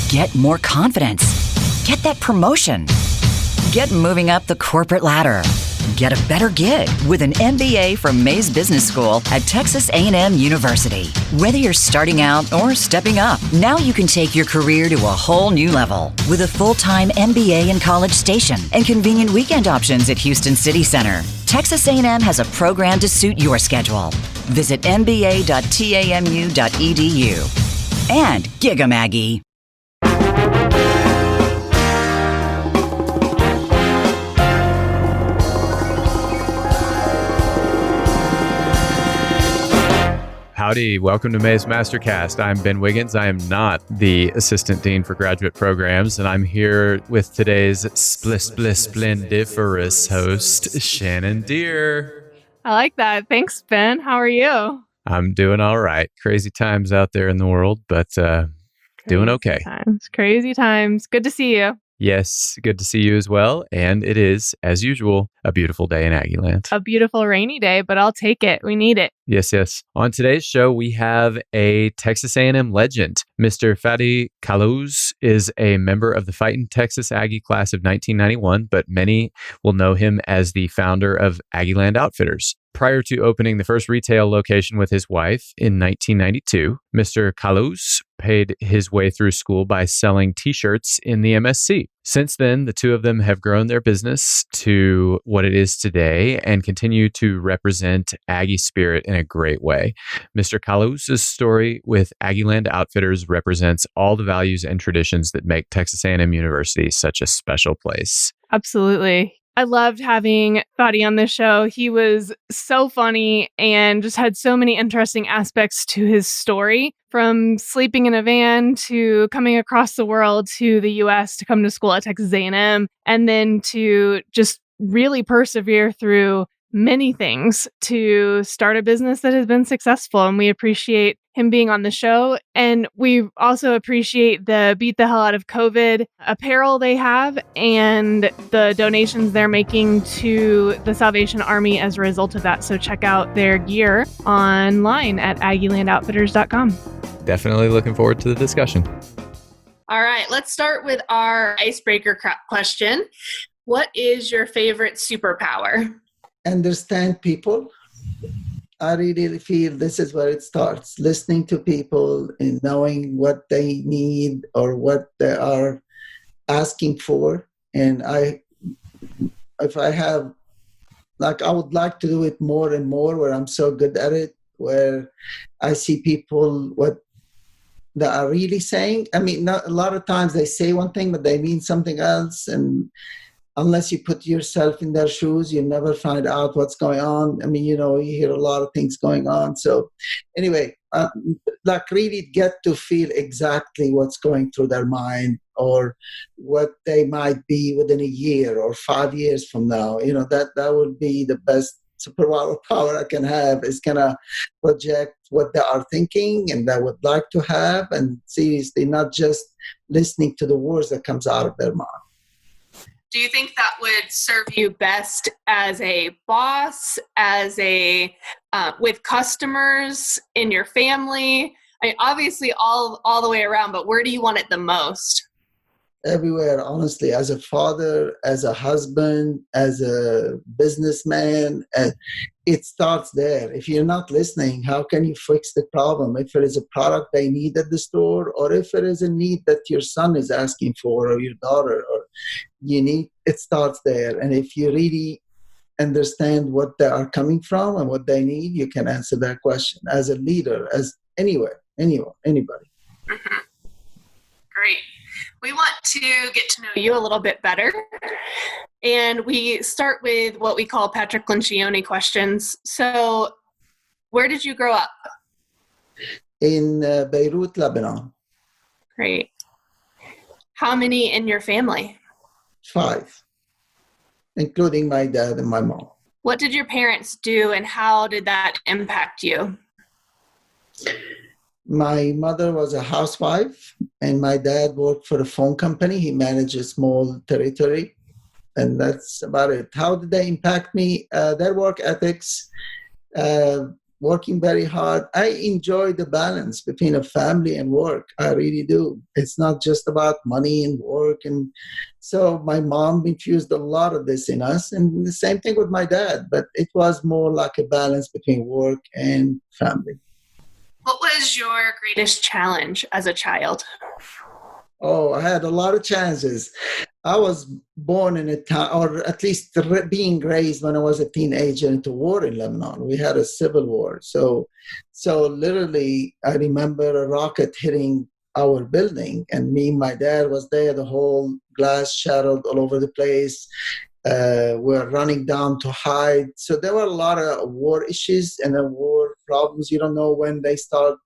Get more confidence. Get that promotion. Get moving up the corporate ladder. Get a better gig with an MBA from Mays Business School at Texas A&M University. Whether you're starting out or stepping up, now you can take your career to a whole new level with a full-time MBA in College Station and convenient weekend options at Houston City Center. Texas A&M has a program to suit your schedule. Visit mba.tamu.edu. And gig 'em, Aggie. Howdy, welcome to Mays MasterCast. I'm Ben Wiggins. I am not the Assistant Dean for Graduate Programs, and I'm here with today's splendiferous host, Shannon Deere. I like that. Thanks, Ben. How are you? I'm doing all right. Crazy times out there in the world, but doing okay. Crazy times. Good to see you. Yes, good to see you as well. And it is, as usual, a beautiful day in Aggieland. A beautiful rainy day, but I'll take it. We need it. Yes, yes. On today's show, we have a Texas A&M legend. Mr. Fadi Kalaouze is a member of the fightin Texas Aggie Class of 1991, but many will know him as the founder of Aggieland Outfitters. Prior to opening the first retail location with his wife in 1992, Mr. Kalaouze paid his way through school by selling T-shirts in the MSC. Since then, the two of them have grown their business to what it is today and continue to represent Aggie spirit in a great way. Mr. Kalouze's story with Aggieland Outfitters represents all the values and traditions that make Texas A&M University such a special place. Absolutely. I loved having Fadi on this show. He was so funny and just had so many interesting aspects to his story, from sleeping in a van to coming across the world to the U.S. to come to school at Texas A&M, and then to just really persevere through many things to start a business that has been successful. And we appreciate him being on the show. And we also appreciate the Beat the Hell Out of COVID apparel they have and the donations they're making to the Salvation Army as a result of that. So check out their gear online at aggielandoutfitters.com. Definitely looking forward to the discussion. All right, let's start with our icebreaker question. What is your favorite superpower? Understand people. I really feel this is where it starts. Listening to people and knowing what they need or what they are asking for. And I would like to do it more and more, where I'm so good at it, where I see people what they are really saying. I mean, not, a lot of times they say one thing, but they mean something else. And unless you put yourself in their shoes, you never find out what's going on. I mean, you hear a lot of things going on. So anyway, really get to feel exactly what's going through their mind or what they might be within a year or 5 years from now. That would be the best superpower I can have, is kind of project what they are thinking and they would like to have, and seriously, not just listening to the words that comes out of their mouth. Do you think that would serve you best as a boss, as with customers, in your family? I mean, obviously all the way around, but where do you want it the most? Everywhere, honestly, as a father, as a husband, as a businessman, it starts there. If you're not listening, how can you fix the problem? If it is a product they need at the store, or if it is a need that your son is asking for, or your daughter, or you need, it starts there. And if you really understand what they are coming from and what they need, you can answer that question as a leader, as anybody. Mm-hmm. Great. We want to get to know you a little bit better. And we start with what we call Patrick Lencioni questions. So where did you grow up? In Beirut, Lebanon. Great. How many in your family? 5, including my dad and my mom. What did your parents do and how did that impact you? My mother was a housewife and my dad worked for a phone company. He managed a small territory, and that's about it. How did they impact me? Their work ethics, working very hard. I enjoy the balance between a family and work. I really do. It's not just about money and work. And so my mom infused a lot of this in us, and the same thing with my dad, but it was more like a balance between work and family. What was your greatest challenge as a child? Oh, I had a lot of challenges. I was born in a town, or at least being raised when I was a teenager into war in Lebanon. We had a civil war. So literally, I remember a rocket hitting our building, and me and my dad was there. The whole glass shattered all over the place. We're running down to hide. So there were a lot of war issues and war problems. You don't know when they start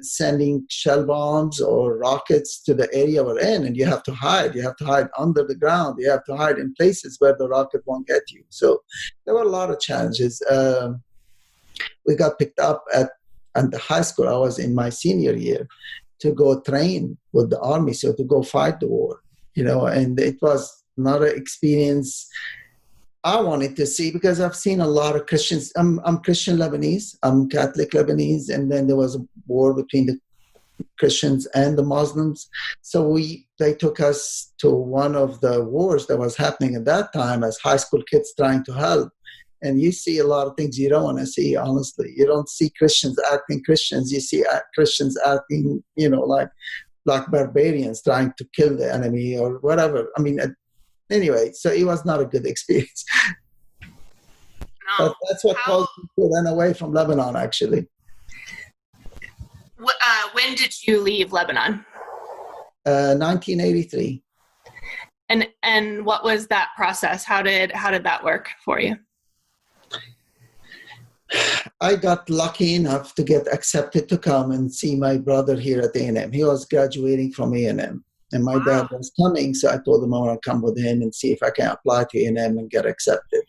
sending shell bombs or rockets to the area we're in, and you have to hide. You have to hide under the ground. You have to hide in places where the rocket won't get you. So there were a lot of challenges. We got picked up at the high school. I was in my senior year to go train with the army, so to go fight the war, and it was not an experience I wanted to see, because I've seen a lot of Christians. I'm Christian Lebanese. I'm Catholic Lebanese. And then there was a war between the Christians and the Muslims. So they took us to one of the wars that was happening at that time as high school kids trying to help. And you see a lot of things you don't want to see, honestly. You don't see Christians acting Christians. You see Christians acting, like barbarians trying to kill the enemy or whatever. I mean, anyway, so it was not a good experience. No. But that's what caused me to run away from Lebanon, actually. When did you leave Lebanon? 1983. And what was that process? How did that work for you? I got lucky enough to get accepted to come and see my brother here at A&M. He was graduating from A&M. And my dad was coming, so I told him I want to come with him and see if I can apply to A&M and get accepted.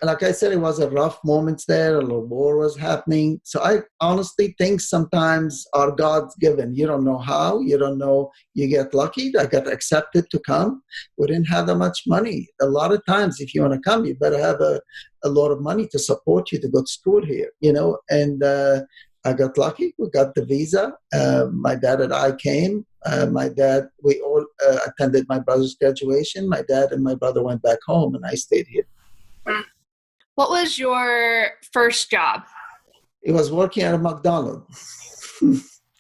Like I said, it was a rough moments there. A little war was happening. So I honestly think sometimes are God's given. You don't know how. You don't know. You get lucky. I got accepted to come. We didn't have that much money. A lot of times, if you want to come, you better have a lot of money to support you to go to school here, and I got lucky. We got the visa. My dad and I came. We all attended my brother's graduation. My dad and my brother went back home, and I stayed here. What was your first job? It was working at a McDonald's.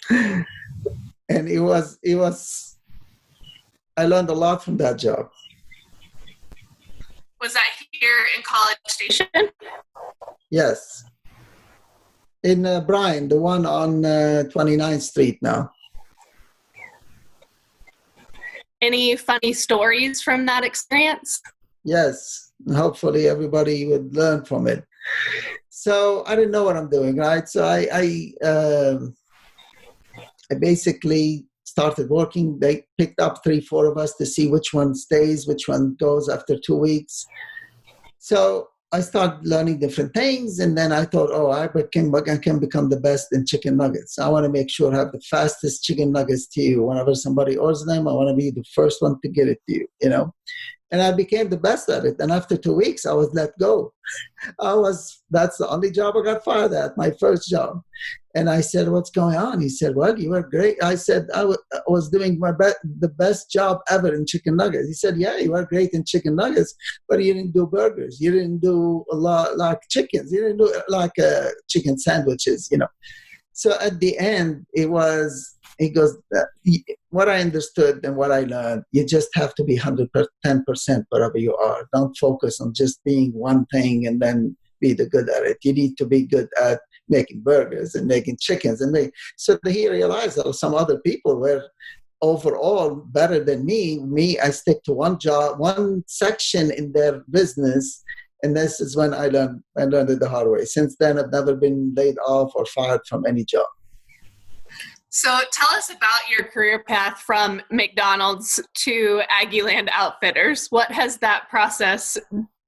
And it was, I learned a lot from that job. Was that here in College Station? Yes. In Bryan, the one on 29th Street now. Any funny stories from that experience? Yes. Hopefully everybody would learn from it. So I didn't know what I'm doing, right? So I basically started working. They picked up 3-4 of us to see which one stays, which one goes after 2 weeks. So I started learning different things, and then I thought, I can become the best in chicken nuggets. I want to make sure I have the fastest chicken nuggets to you. Whenever somebody orders them, I want to be the first one to get it to you, And I became the best at it. And after 2 weeks, I was let go. That's the only job I got fired at, my first job. And I said, what's going on? He said, well, you were great. I said, I was doing the best job ever in chicken nuggets. He said, yeah, you were great in chicken nuggets, but you didn't do burgers. You didn't do a lot like chickens. You didn't do like chicken sandwiches, So at the end, he goes, what I understood and what I learned, you just have to be 110% wherever you are. Don't focus on just being one thing and then be the good at it. You need to be good at making burgers and making chickens. So he realized that some other people were overall better than me. I stick to one job, one section in their business. And this is when I learned it the hard way. Since then, I've never been laid off or fired from any job. So tell us about your career path from McDonald's to Aggieland Outfitters. What has that process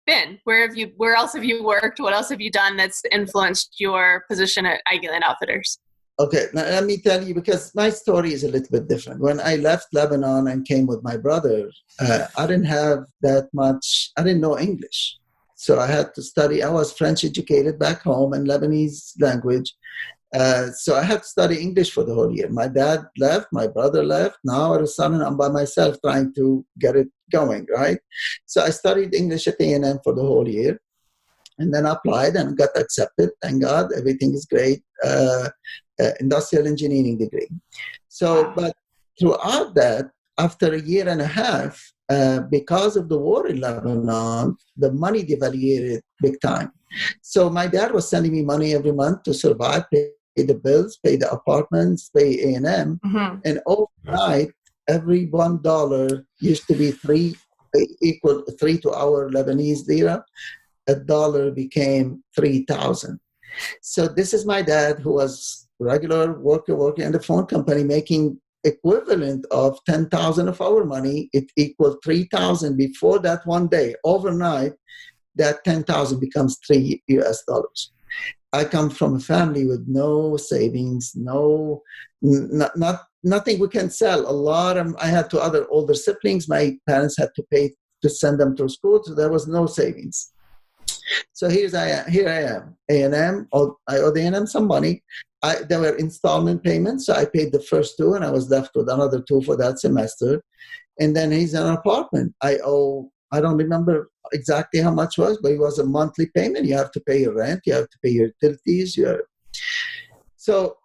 been? Where else have you worked? What else have you done that's influenced your position at Aggieland Outfitters? Okay, now let me tell you, because my story is a little bit different. When I left Lebanon and came with my brother, I didn't have that much, I didn't know English. So I had to study. I was French educated back home and Lebanese language. So I had to study English for the whole year. My dad left, my brother left. Now at a sudden I'm by myself trying to get it going, right? So I studied English at A&M for the whole year and then applied and got accepted. Thank God, everything is great. Industrial engineering degree. So, but throughout that, after a year and a half, because of the war in Lebanon, the money devaluated big time. So my dad was sending me money every month to survive, pay the bills, pay the apartments, pay A&M. Mm-hmm. And overnight, every $1 used to be equal 3 to our Lebanese lira. $1 became 3,000. So this is my dad, who was regular working in the phone company, making equivalent of 10,000 of our money. It equaled 3,000 before that one day. Overnight, that 10,000 becomes $3 US. I come from a family with no savings, nothing we can sell. I had 2 other older siblings. My parents had to pay to send them to school, so there was no savings. So here I am, A&M. I owed A&M some money. There were installment payments, so I paid the first 2, and I was left with another 2 for that semester. And then he's in an apartment. I don't remember exactly how much it was, but it was a monthly payment. You have to pay your rent, you have to pay your utilities. So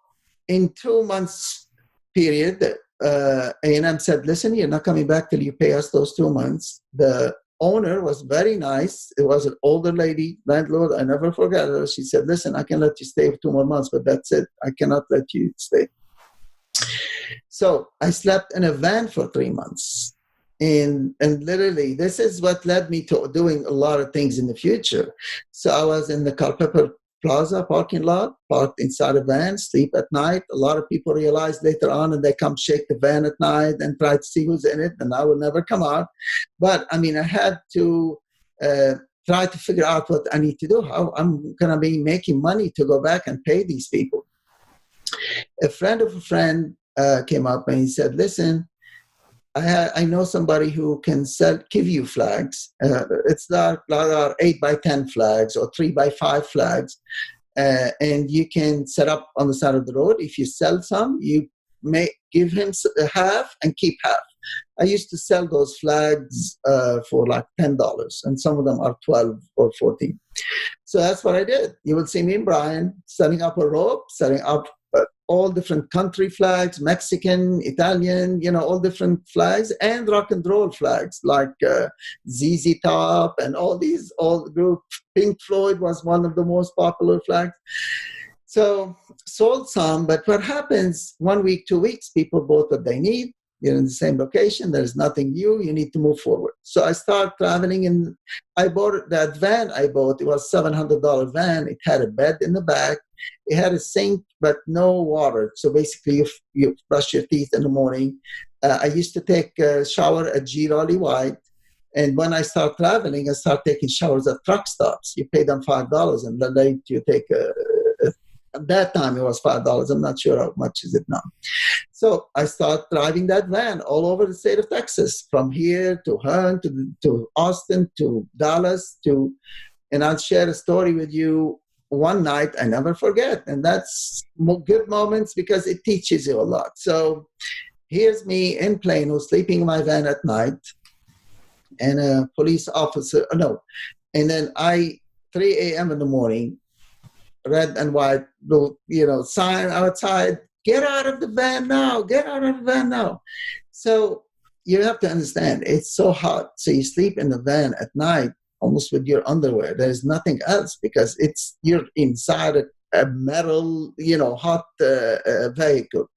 in 2 months period, A&M said, listen, you're not coming back till you pay us those 2 months. The owner was very nice. It was an older lady, landlord. I never forget her. She said, listen, I can let you stay for 2 more months, but that's it. I cannot let you stay. So I slept in a van for 3 months. And literally, this is what led me to doing a lot of things in the future. So I was in the Culpeper Plaza parking lot, parked inside a van, sleep at night. A lot of people realize later on, and they come shake the van at night and try to see who's in it, and I will never come out. But I mean, I had to try to figure out what I need to do, how I'm going to be making money to go back and pay these people. A friend of a friend came up and he said, listen, I know somebody who can sell Kivu flags. It's like 8x10 flags or 3x5 flags. And you can set up on the side of the road. If you sell some, you may give him half and keep half. I used to sell those flags for like $10, and some of them are 12 or 14. So that's what I did. You will see me and Brian setting up a rope, setting up all different country flags, Mexican, Italian, all different flags, and rock and roll flags like ZZ Top and all these old group. Pink Floyd was one of the most popular flags. So sold some, but what happens 1 week, 2 weeks, people bought what they need. You're in the same location. There's nothing new. You need to move forward. So I started traveling, and I bought that van I bought. It was a $700 van. It had a bed in the back. It had a sink, but no water. So basically, you brush your teeth in the morning. I used to take a shower at G. Raleigh White. And when I start traveling, I start taking showers at truck stops. You pay them $5, and then you take at that time, it was $5. I'm not sure how much is it now. So I start driving that van all over the state of Texas, from here to Hearn, to Austin, to Dallas, and I'll share a story with you one night I never forget. And that's good moments because it teaches you a lot. So here's me in Plano, sleeping in my van at night, and a police officer, and then 3 a.m. in the morning, red and white, sign outside, get out of the van now, get out of the van now. So you have to understand, it's so hot. So you sleep in the van at night, almost with your underwear. There's nothing else because you're inside a metal, hot vehicle,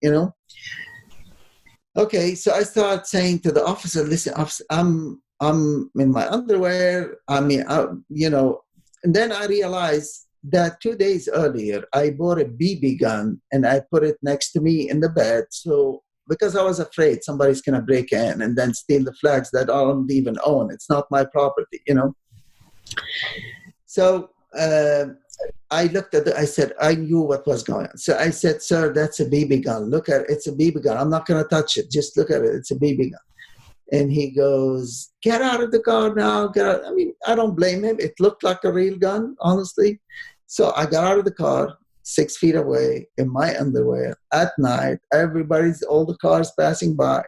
Okay, so I start saying to the officer, listen, officer, I'm in my underwear. And then I realized that 2 days earlier, I bought a BB gun and I put it next to me in the bed. So because I was afraid somebody's going to break in and then steal the flags that I don't even own. It's not my property, So I looked at I said, I knew what was going on. So I said, sir, that's a BB gun. Look at it. It's a BB gun. I'm not going to touch it. Just look at it. It's a BB gun. And he goes, get out of the car now, get out. I mean, I don't blame him. It looked like a real gun, honestly. So I got out of the car, 6 feet away in my underwear at night. All the cars passing by,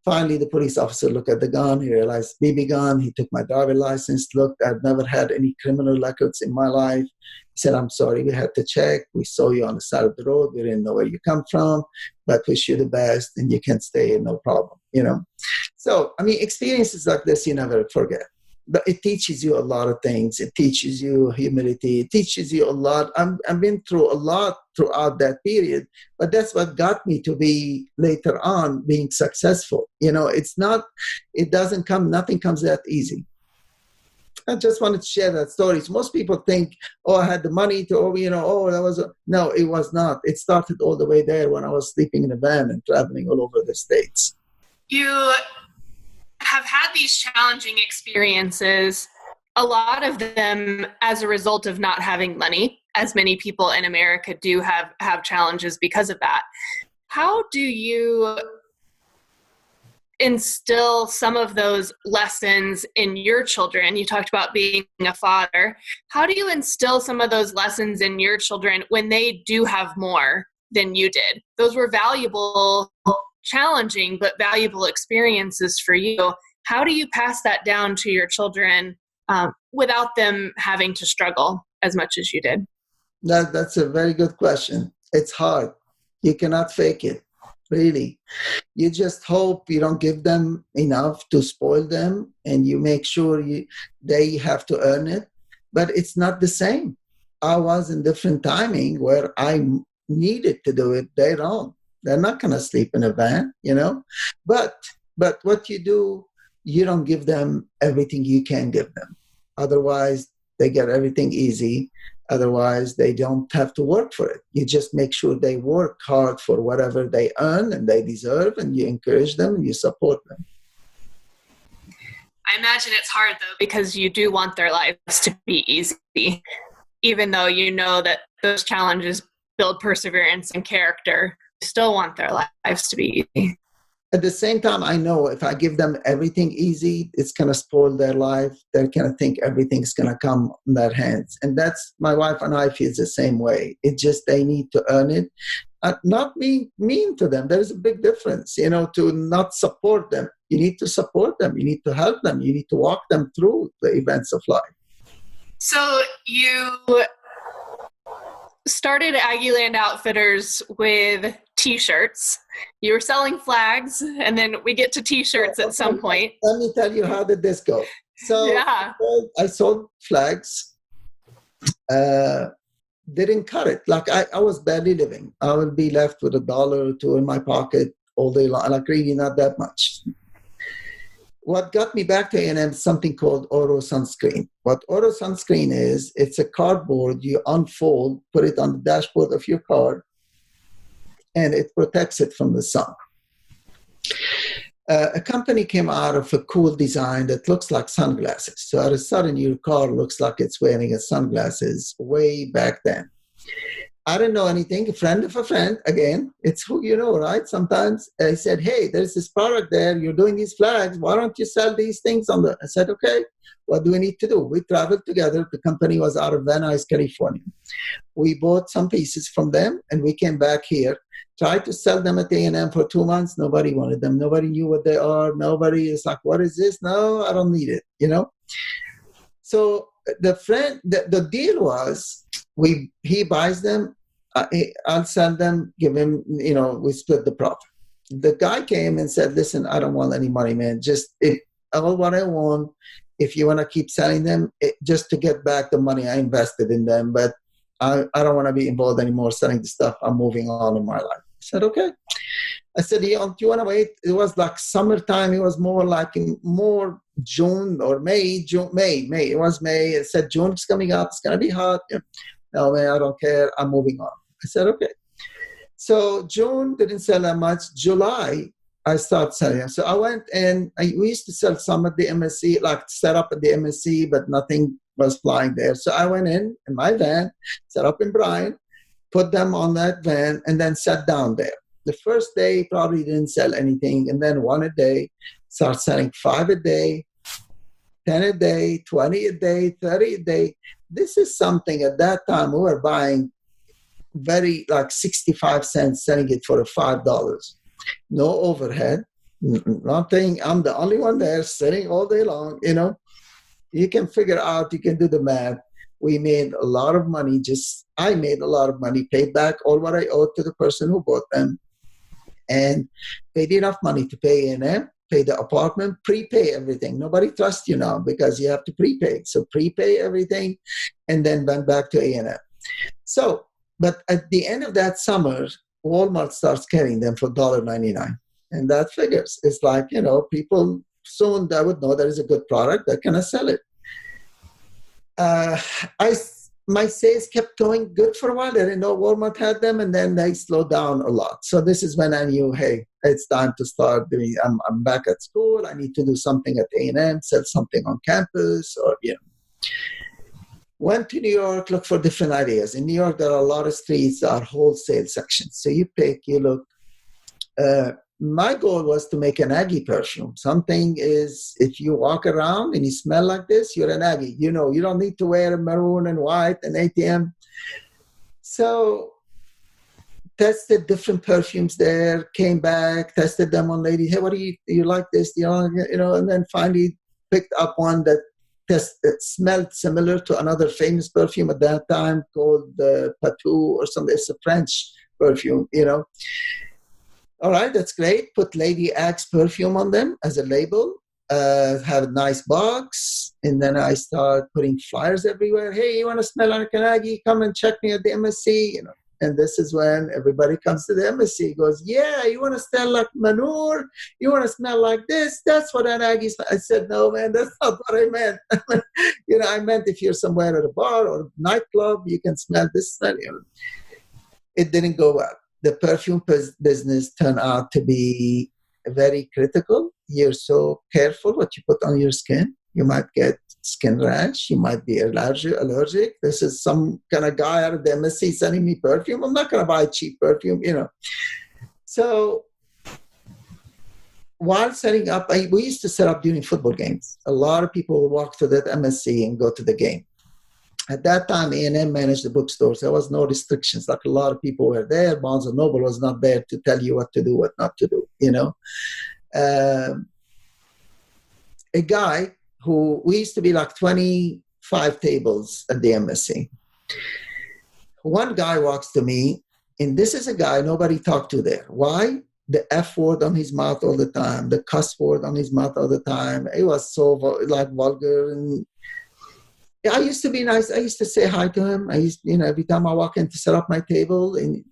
Finally, the police officer looked at the gun. He realized BB gun. He took my driver's license, looked. I've never had any criminal records in my life. He said, I'm sorry, we had to check. We saw you on the side of the road. We didn't know where you come from, but wish you the best, and you can stay here, no problem, So, I mean, experiences like this, you never forget. But it teaches you a lot of things. It teaches you humility. It teaches you a lot. I've been through a lot throughout that period, but that's what got me to be later on being successful. Nothing comes that easy. I just wanted to share that story. So most people think, I had the money no, it was not. It started all the way there when I was sleeping in a van and traveling all over the States. You have had these challenging experiences, a lot of them as a result of not having money, as many people in America do have challenges because of that. How do you instill some of those lessons in your children? You talked about being a father. How do you instill some of those lessons in your children when they do have more than you did? Those were valuable, challenging, but valuable experiences for you. How do you pass that down to your children without them having to struggle as much as you did? That's a very good question. It's hard. You cannot fake it, really. You just hope you don't give them enough to spoil them, and you make sure they have to earn it. But it's not the same. I was in different timing where I needed to do it. They don't. They're not going to sleep in a van, But what you do, you don't give them everything you can give them. Otherwise, they get everything easy. Otherwise, they don't have to work for it. You just make sure they work hard for whatever they earn and they deserve, and you encourage them and you support them. I imagine it's hard, though, because you do want their lives to be easy, even though you know that those challenges build perseverance and character. You still want their lives to be easy. At the same time, I know if I give them everything easy, it's going to spoil their life. They're going to think everything's going to come in their hands. And that's, my wife and I feel the same way. It's just they need to earn it. Not being mean to them. There's a big difference, to not support them. You need to support them. You need to help them. You need to walk them through the events of life. So you started Aggieland Outfitters with T-shirts. You were selling flags, and then we get to T-shirts at some point. Let me tell you, how did this go? So yeah. I sold flags. Didn't cut it. Like I was barely living. I would be left with $1 or $2 in my pocket all day long. Like really not that much. What got me back to A&M is something called Oro Sunscreen. What Oro Sunscreen is, it's a cardboard you unfold, put it on the dashboard of your car, and it protects it from the sun. A company came out of a cool design that looks like sunglasses. So all of a sudden, your car looks like it's wearing a sunglasses way back then. I didn't know anything. A friend of a friend, again, it's who you know, right? Sometimes I said, hey, there's this product there. You're doing these flags. Why don't you sell these things on the... I said, okay, what do we need to do? We traveled together. The company was out of Van Nuys, California. We bought some pieces from them, and we came back here, tried to sell them at A&M for 2 months. Nobody wanted them. Nobody knew what they are. Nobody is like, what is this? No, I don't need it, So the deal was, he buys them, I'll sell them, give him, we split the profit. The guy came and said, listen, I don't want any money, man. All what I want, if you want to keep selling them, just to get back the money I invested in them. But I don't want to be involved anymore selling the stuff. I'm moving on in my life. I said, okay. I said, do you want to wait? It was like summertime. It was more like more June or May. May. It was May. I said, June's coming up. It's going to be hot. No, man, I don't care. I'm moving on. I said, okay. So June didn't sell that much. July, I started selling them. So I went and we used to sell some at the MSC, like set up at the MSC, but nothing was flying there. So I went in my van, set up in Bryan, put them on that van, and then sat down there. The first day probably didn't sell anything. And then one a day, start selling 5 a day, 10 a day, 20 a day, 30 a day. This is something at that time we were buying very like 65 cents, selling it for $5. No overhead, nothing. I'm the only one there sitting all day long, You can figure out, you can do the math. We made a lot of money. I made a lot of money, paid back all what I owed to the person who bought them, and paid enough money to pay A&M, pay the apartment, prepay everything. Nobody trusts you now because you have to prepay. So prepay everything, and then went back to A&M. So, but at the end of that summer, Walmart starts carrying them for $1.99. And that figures. It's like, people soon that would know there is a good product, they're going to sell it. My sales kept going good for a while. I didn't know Walmart had them, and then they slowed down a lot. So this is when I knew, hey, it's time to start doing. I'm back at school. I need to do something at A&M, sell something on campus, or Went to New York, look for different ideas. In New York, there are a lot of streets that are wholesale sections. So you pick, you look. My goal was to make an Aggie perfume. Something is, if you walk around and you smell like this, you're an Aggie. You don't need to wear a maroon and white and ATM. So tested different perfumes there, came back, tested them on ladies. Hey, what do you like this? And then finally picked up one that smelled similar to another famous perfume at that time called Patou or something. It's a French perfume, All right, that's great. Put Lady Axe perfume on them as a label. Have a nice box. And then I start putting flyers everywhere. Hey, you want to smell like an Aggie? Come and check me at the MSC. And this is when everybody comes to the MSC. Goes, yeah, you want to smell like Manur? You want to smell like this? That's what an Aggie smells. I said, no, man, that's not what I meant. I meant if you're somewhere at a bar or a nightclub, you can smell this smell. It didn't go well. The perfume business turned out to be very critical. You're so careful what you put on your skin. You might get skin rash. You might be allergic. This is some kind of guy out of the MSC sending me perfume. I'm not going to buy cheap perfume, So while setting up, we used to set up during football games. A lot of people would walk to that MSC and go to the game. At that time, A&M managed the bookstores. There was no restrictions. Like a lot of people were there. Barnes & Noble was not there to tell you what to do, what not to do, A guy who, we used to be like 25 tables at the MSC. One guy walks to me, and this is a guy nobody talked to there. Why? The F word on his mouth all the time, the cuss word on his mouth all the time. It was so vulgar, and I used to be nice. I used to say hi to him. Every time I walk in to set up my table, and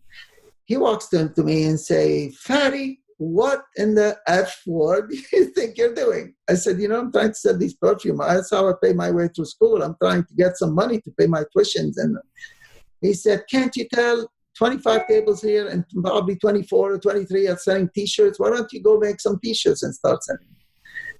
he walks to me and say, Fadi, what in the F word do you think you're doing? I said, I'm trying to sell these perfume. That's how I pay my way through school. I'm trying to get some money to pay my tuitions. And he said, can't you tell 25 tables here and probably 24 or 23 are selling T-shirts? Why don't you go make some T-shirts and start selling?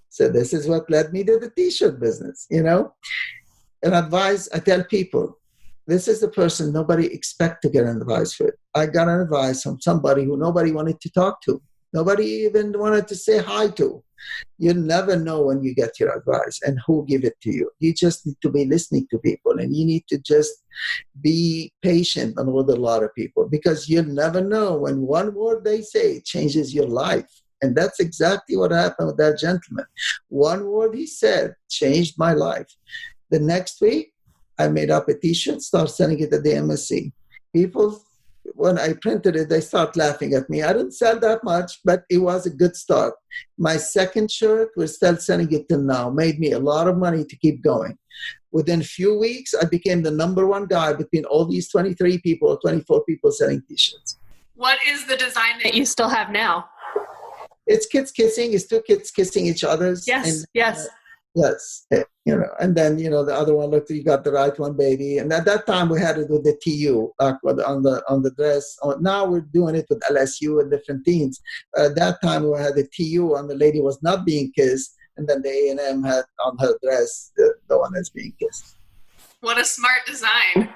So this is what led me to the T-shirt business, And advice, I tell people, this is the person nobody expect to get an advice with. I got an advice from somebody who nobody wanted to talk to. Nobody even wanted to say hi to. You never know when you get your advice and who give it to you. You just need to be listening to people, and you need to just be patient with a lot of people, because you never know when one word they say changes your life. And that's exactly what happened with that gentleman. One word he said changed my life. The next week, I made up a T-shirt, started selling it at the MSC. People, when I printed it, they start laughing at me. I didn't sell that much, but it was a good start. My second shirt, we're still selling it till now, made me a lot of money to keep going. Within a few weeks, I became the number one guy between all these 23 people, 24 people selling T-shirts. What is the design that you still have now? It's kids kissing. It's two kids kissing each other. Yes. Yes, and then, the other one, look, you got the right one, baby. And at that time, we had it with the TU, like on the dress. Now we're doing it with LSU and different teams. At that time, we had the TU, and the lady was not being kissed. And then the A&M had on her dress, the one that's being kissed. What a smart design.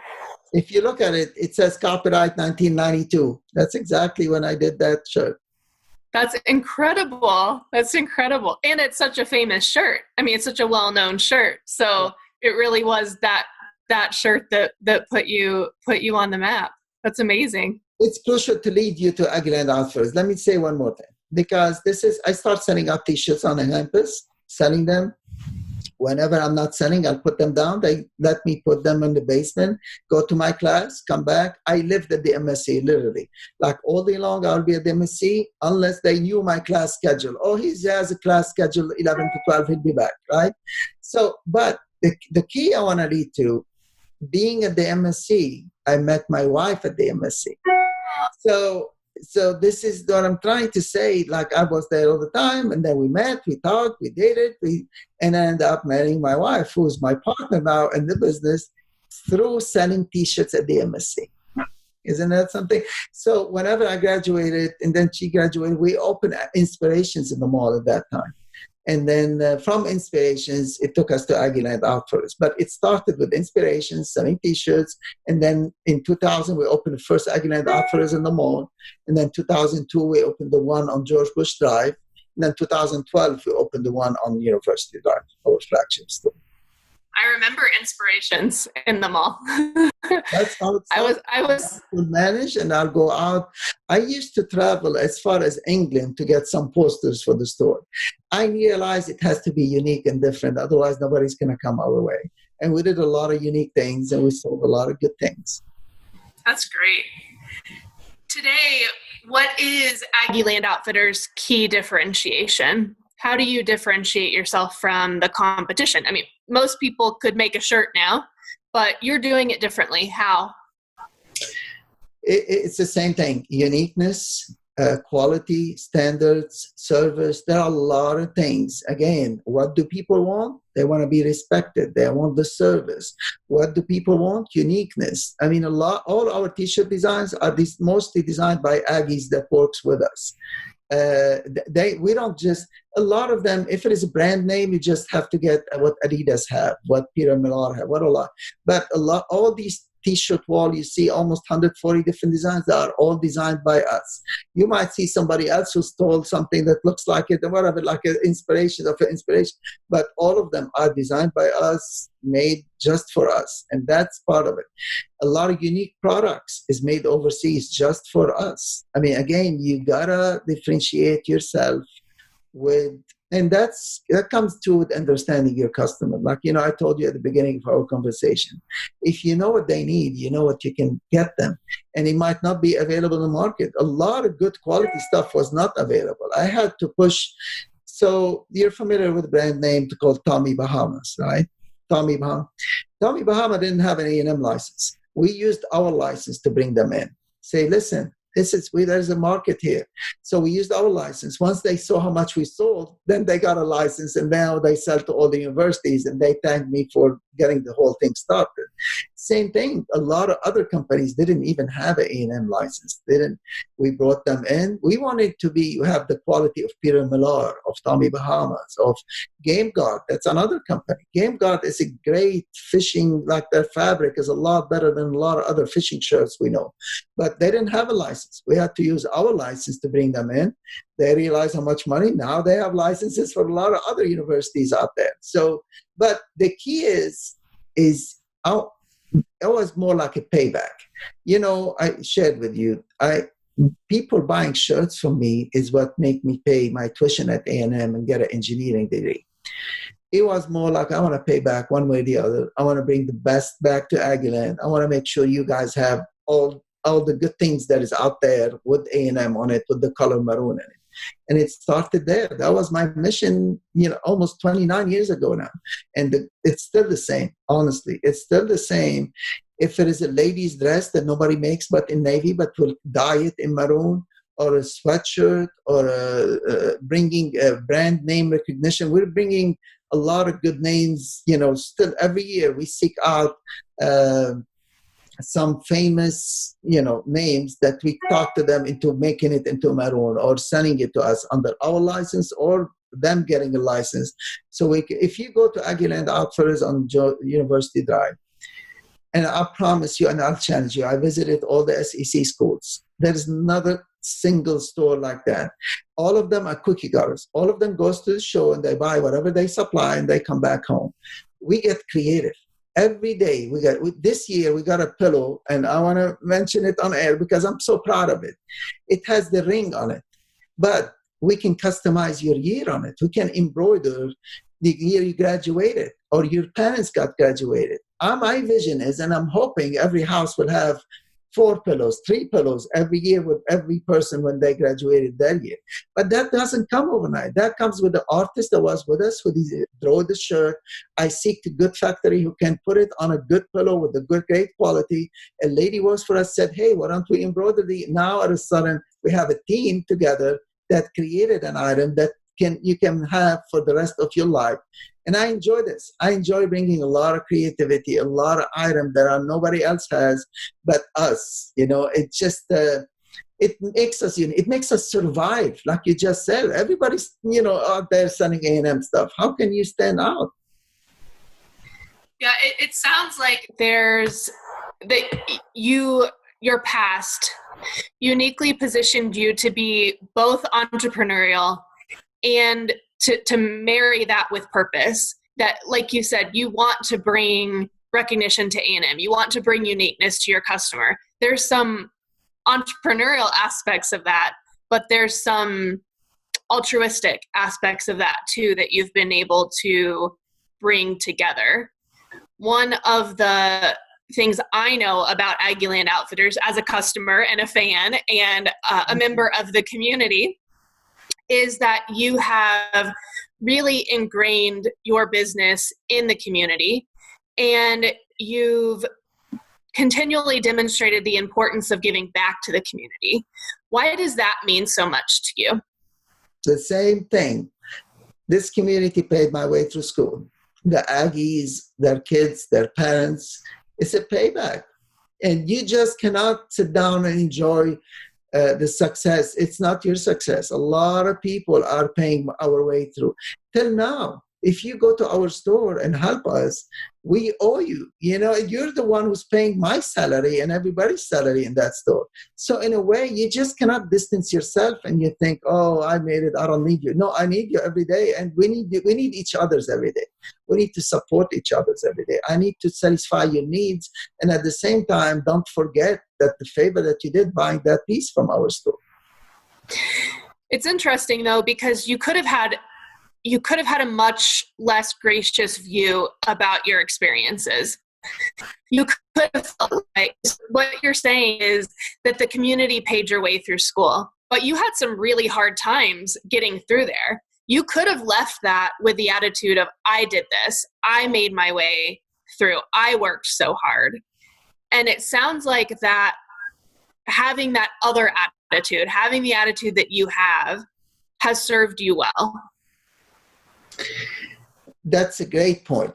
If you look at it, it says copyright 1992. That's exactly when I did that shirt. That's incredible. That's incredible. And it's such a famous shirt. I mean, it's such a well-known shirt. So it really was that shirt that put you on the map. That's amazing. It's crucial to lead you to Aggieland Outfitters. Let me say one more thing, because I start setting up T-shirts on the campus, selling them. Whenever I'm not selling, I'll put them down. They let me put them in the basement, go to my class, come back. I lived at the MSC, literally. Like all day long, I'll be at the MSC unless they knew my class schedule. Oh, he has a class schedule, 11 to 12, he'll be back, right? So, but the key I want to lead to, being at the MSC, I met my wife at the MSC. So this is what I'm trying to say. Like, I was there all the time, and then we met, we talked, we dated, and I ended up marrying my wife, who's my partner now in the business, through selling T-shirts at the MSC. Isn't that something? So whenever I graduated, and then she graduated, we opened Inspirations in the mall at that time. And then from Inspirations, it took us to Aggieland Outfitters. But it started with Inspirations, selling T-shirts. And then in 2000, we opened the first Aggieland Outfitters in the mall. And then 2002, we opened the one on George Bush Drive. And then 2012, we opened the one on University Drive, our flagship store. I remember Inspirations in the mall. That's how it started. I was manage, and I'll go out. I used to travel as far as England to get some posters for the store. I realized it has to be unique and different. Otherwise, nobody's going to come our way. And we did a lot of unique things, and we sold a lot of good things. That's great. Today, what is Aggieland Outfitters' key differentiation? How do you differentiate yourself from the competition? I mean, most people could make a shirt now, but you're doing it differently. How? It's the same thing. Uniqueness, quality, standards, service. There are a lot of things. Again, what do people want? They want to be respected. They want the service. What do people want? Uniqueness. I mean, all our T-shirt designs are mostly designed by Aggies that works with us. We don't just, a lot of them, if it is a brand name, you just have to get what Adidas have, what Peter Millar have, what a lot. But all these T-shirt wall, you see almost 140 different designs that are all designed by us. You might see somebody else who stole something that looks like it, or whatever, like an inspiration, but all of them are designed by us, made just for us. And that's part of it. A lot of unique products is made overseas just for us. I mean, again, you gotta differentiate yourself and that comes to understanding your customer. Like, I told you at the beginning of our conversation, if you know what they need, you know what you can get them. And it might not be available in the market. A lot of good quality stuff was not available. I had to push. So you're familiar with a brand name called Tommy Bahamas, right? Tommy Bahama didn't have an A&M license. We used our license to bring them in. Say, listen, there's a market here. So we used our license. Once they saw how much we sold, then they got a license, and now they sell to all the universities, and they thanked me for getting the whole thing started. Same thing. A lot of other companies didn't even have an A&M license. We brought them in. We wanted to have the quality of Peter Millar, of Tommy Bahamas, of Game Guard. That's another company. Game Guard is a great fishing, like their fabric is a lot better than a lot of other fishing shirts we know. But they didn't have a license. We had to use our license to bring them in. They realized how much money. Now they have licenses for a lot of other universities out there. So, but the key is it was more like a payback. I shared with you, people buying shirts from me is what make me pay my tuition at A&M and get an engineering degree. It was more like, I want to pay back one way or the other. I want to bring the best back to Aggieland. I want to make sure you guys have all the good things that is out there with A&M on it, with the color maroon in it. And it started there. That was my mission, almost 29 years ago now. And it's still the same, honestly. It's still the same. If it is a lady's dress that nobody makes but in navy, but we'll dye it in maroon, or a sweatshirt, or bringing a brand name recognition, we're bringing a lot of good names. Still every year we seek out some famous, names that we talk to them into making it into maroon, or sending it to us under our license, or them getting a license. So if you go to Aggieland Outfitters on University Drive, and I promise you, and I'll challenge you, I visited all the SEC schools. There is another single store like that. All of them are cookie cutters. All of them goes to the show and they buy whatever they supply and they come back home. We get creative. Every day this year we got a pillow, and I want to mention it on air because I'm so proud of it. It has the ring on it, but we can customize your year on it. We can embroider the year you graduated or your parents got graduated. My vision is, and I'm hoping every house will have 4 pillows, 3 pillows every year with every person when they graduated that year. But that doesn't come overnight. That comes with the artist that was with us, who draw the shirt. I seek the good factory who can put it on a good pillow with a good, great quality. A lady works for us, said, hey, why don't we embroider now all of a sudden we have a team together that created an item that you can have for the rest of your life. And I enjoy this. I enjoy bringing a lot of creativity, a lot of items that nobody else has but us. It just, it makes us, it makes us survive. Like you just said, everybody's, out there selling A&M stuff. How can you stand out? Yeah, it sounds like there's your past uniquely positioned you to be both entrepreneurial and to marry that with purpose. That, like you said, you want to bring recognition to A&M. You want to bring uniqueness to your customer. There's some entrepreneurial aspects of that, but there's some altruistic aspects of that too that you've been able to bring together. One of the things I know about Aggieland Outfitters as a customer and a fan and a member of the community is that you have really ingrained your business in the community, and you've continually demonstrated the importance of giving back to the community. Why does that mean so much to you? The same thing. This community paid my way through school. The Aggies, their kids, their parents, it's a payback. And you just cannot sit down and enjoy the success. It's not your success. A lot of people are paying our way through. Till now, if you go to our store and help us, we owe you. You're the one who's paying my salary and everybody's salary in that store. So in a way, you just cannot distance yourself and you think, oh, I made it, I don't need you. No, I need you every day, and we need each other's every day. We need to support each other's every day. I need to satisfy your needs, and at the same time, don't forget that the favor that you did buying that piece from our store. It's interesting though, because you could have had a much less gracious view about your experiences. You could have felt like what you're saying is that the community paid your way through school, but you had some really hard times getting through there. You could have left that with the attitude of, I did this, I made my way through, I worked so hard. And it sounds like that having that other attitude, having the attitude that you have, has served you well. That's a great point.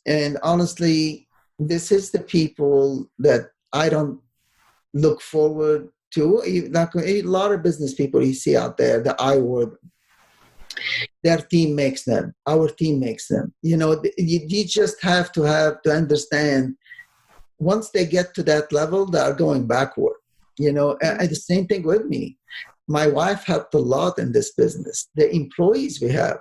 And honestly, this is the people that I don't look forward to. Like a lot of business people you see out there, the I word, their team makes them. Our team makes them. You just have to understand, once they get to that level, they are going backward. And the same thing with me. My wife helped a lot in this business. The employees we have,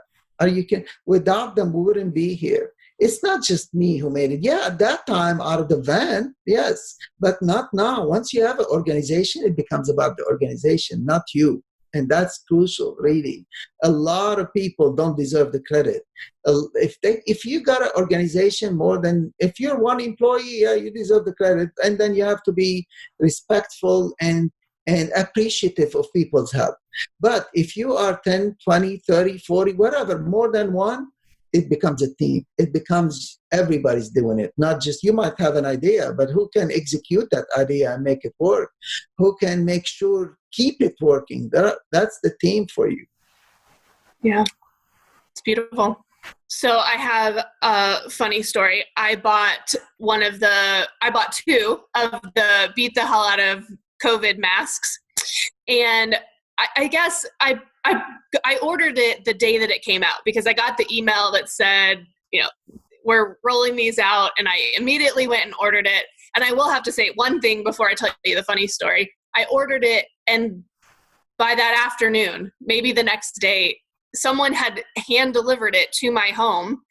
without them, we wouldn't be here. It's not just me who made it. Yeah, at that time, out of the van, yes, but not now. Once you have an organization, it becomes about the organization, not you. And that's crucial, really. A lot of people don't deserve the credit. If you got an organization if you're one employee, yeah, you deserve the credit. And then you have to be respectful and appreciative of people's help. But if you are 10, 20, 30, 40, whatever, more than one, it becomes a team. It becomes everybody's doing it. Not just, you might have an idea, but who can execute that idea and make it work? Who can make sure, keep it working? That's the team for you. Yeah, it's beautiful. So I have a funny story. I bought two of the beat the hell out of COVID masks. And I guess I ordered it the day that it came out, because I got the email that said, we're rolling these out, and I immediately went and ordered it. And I will have to say one thing before I tell you the funny story. I ordered it, and by that afternoon, maybe the next day, someone had hand delivered it to my home.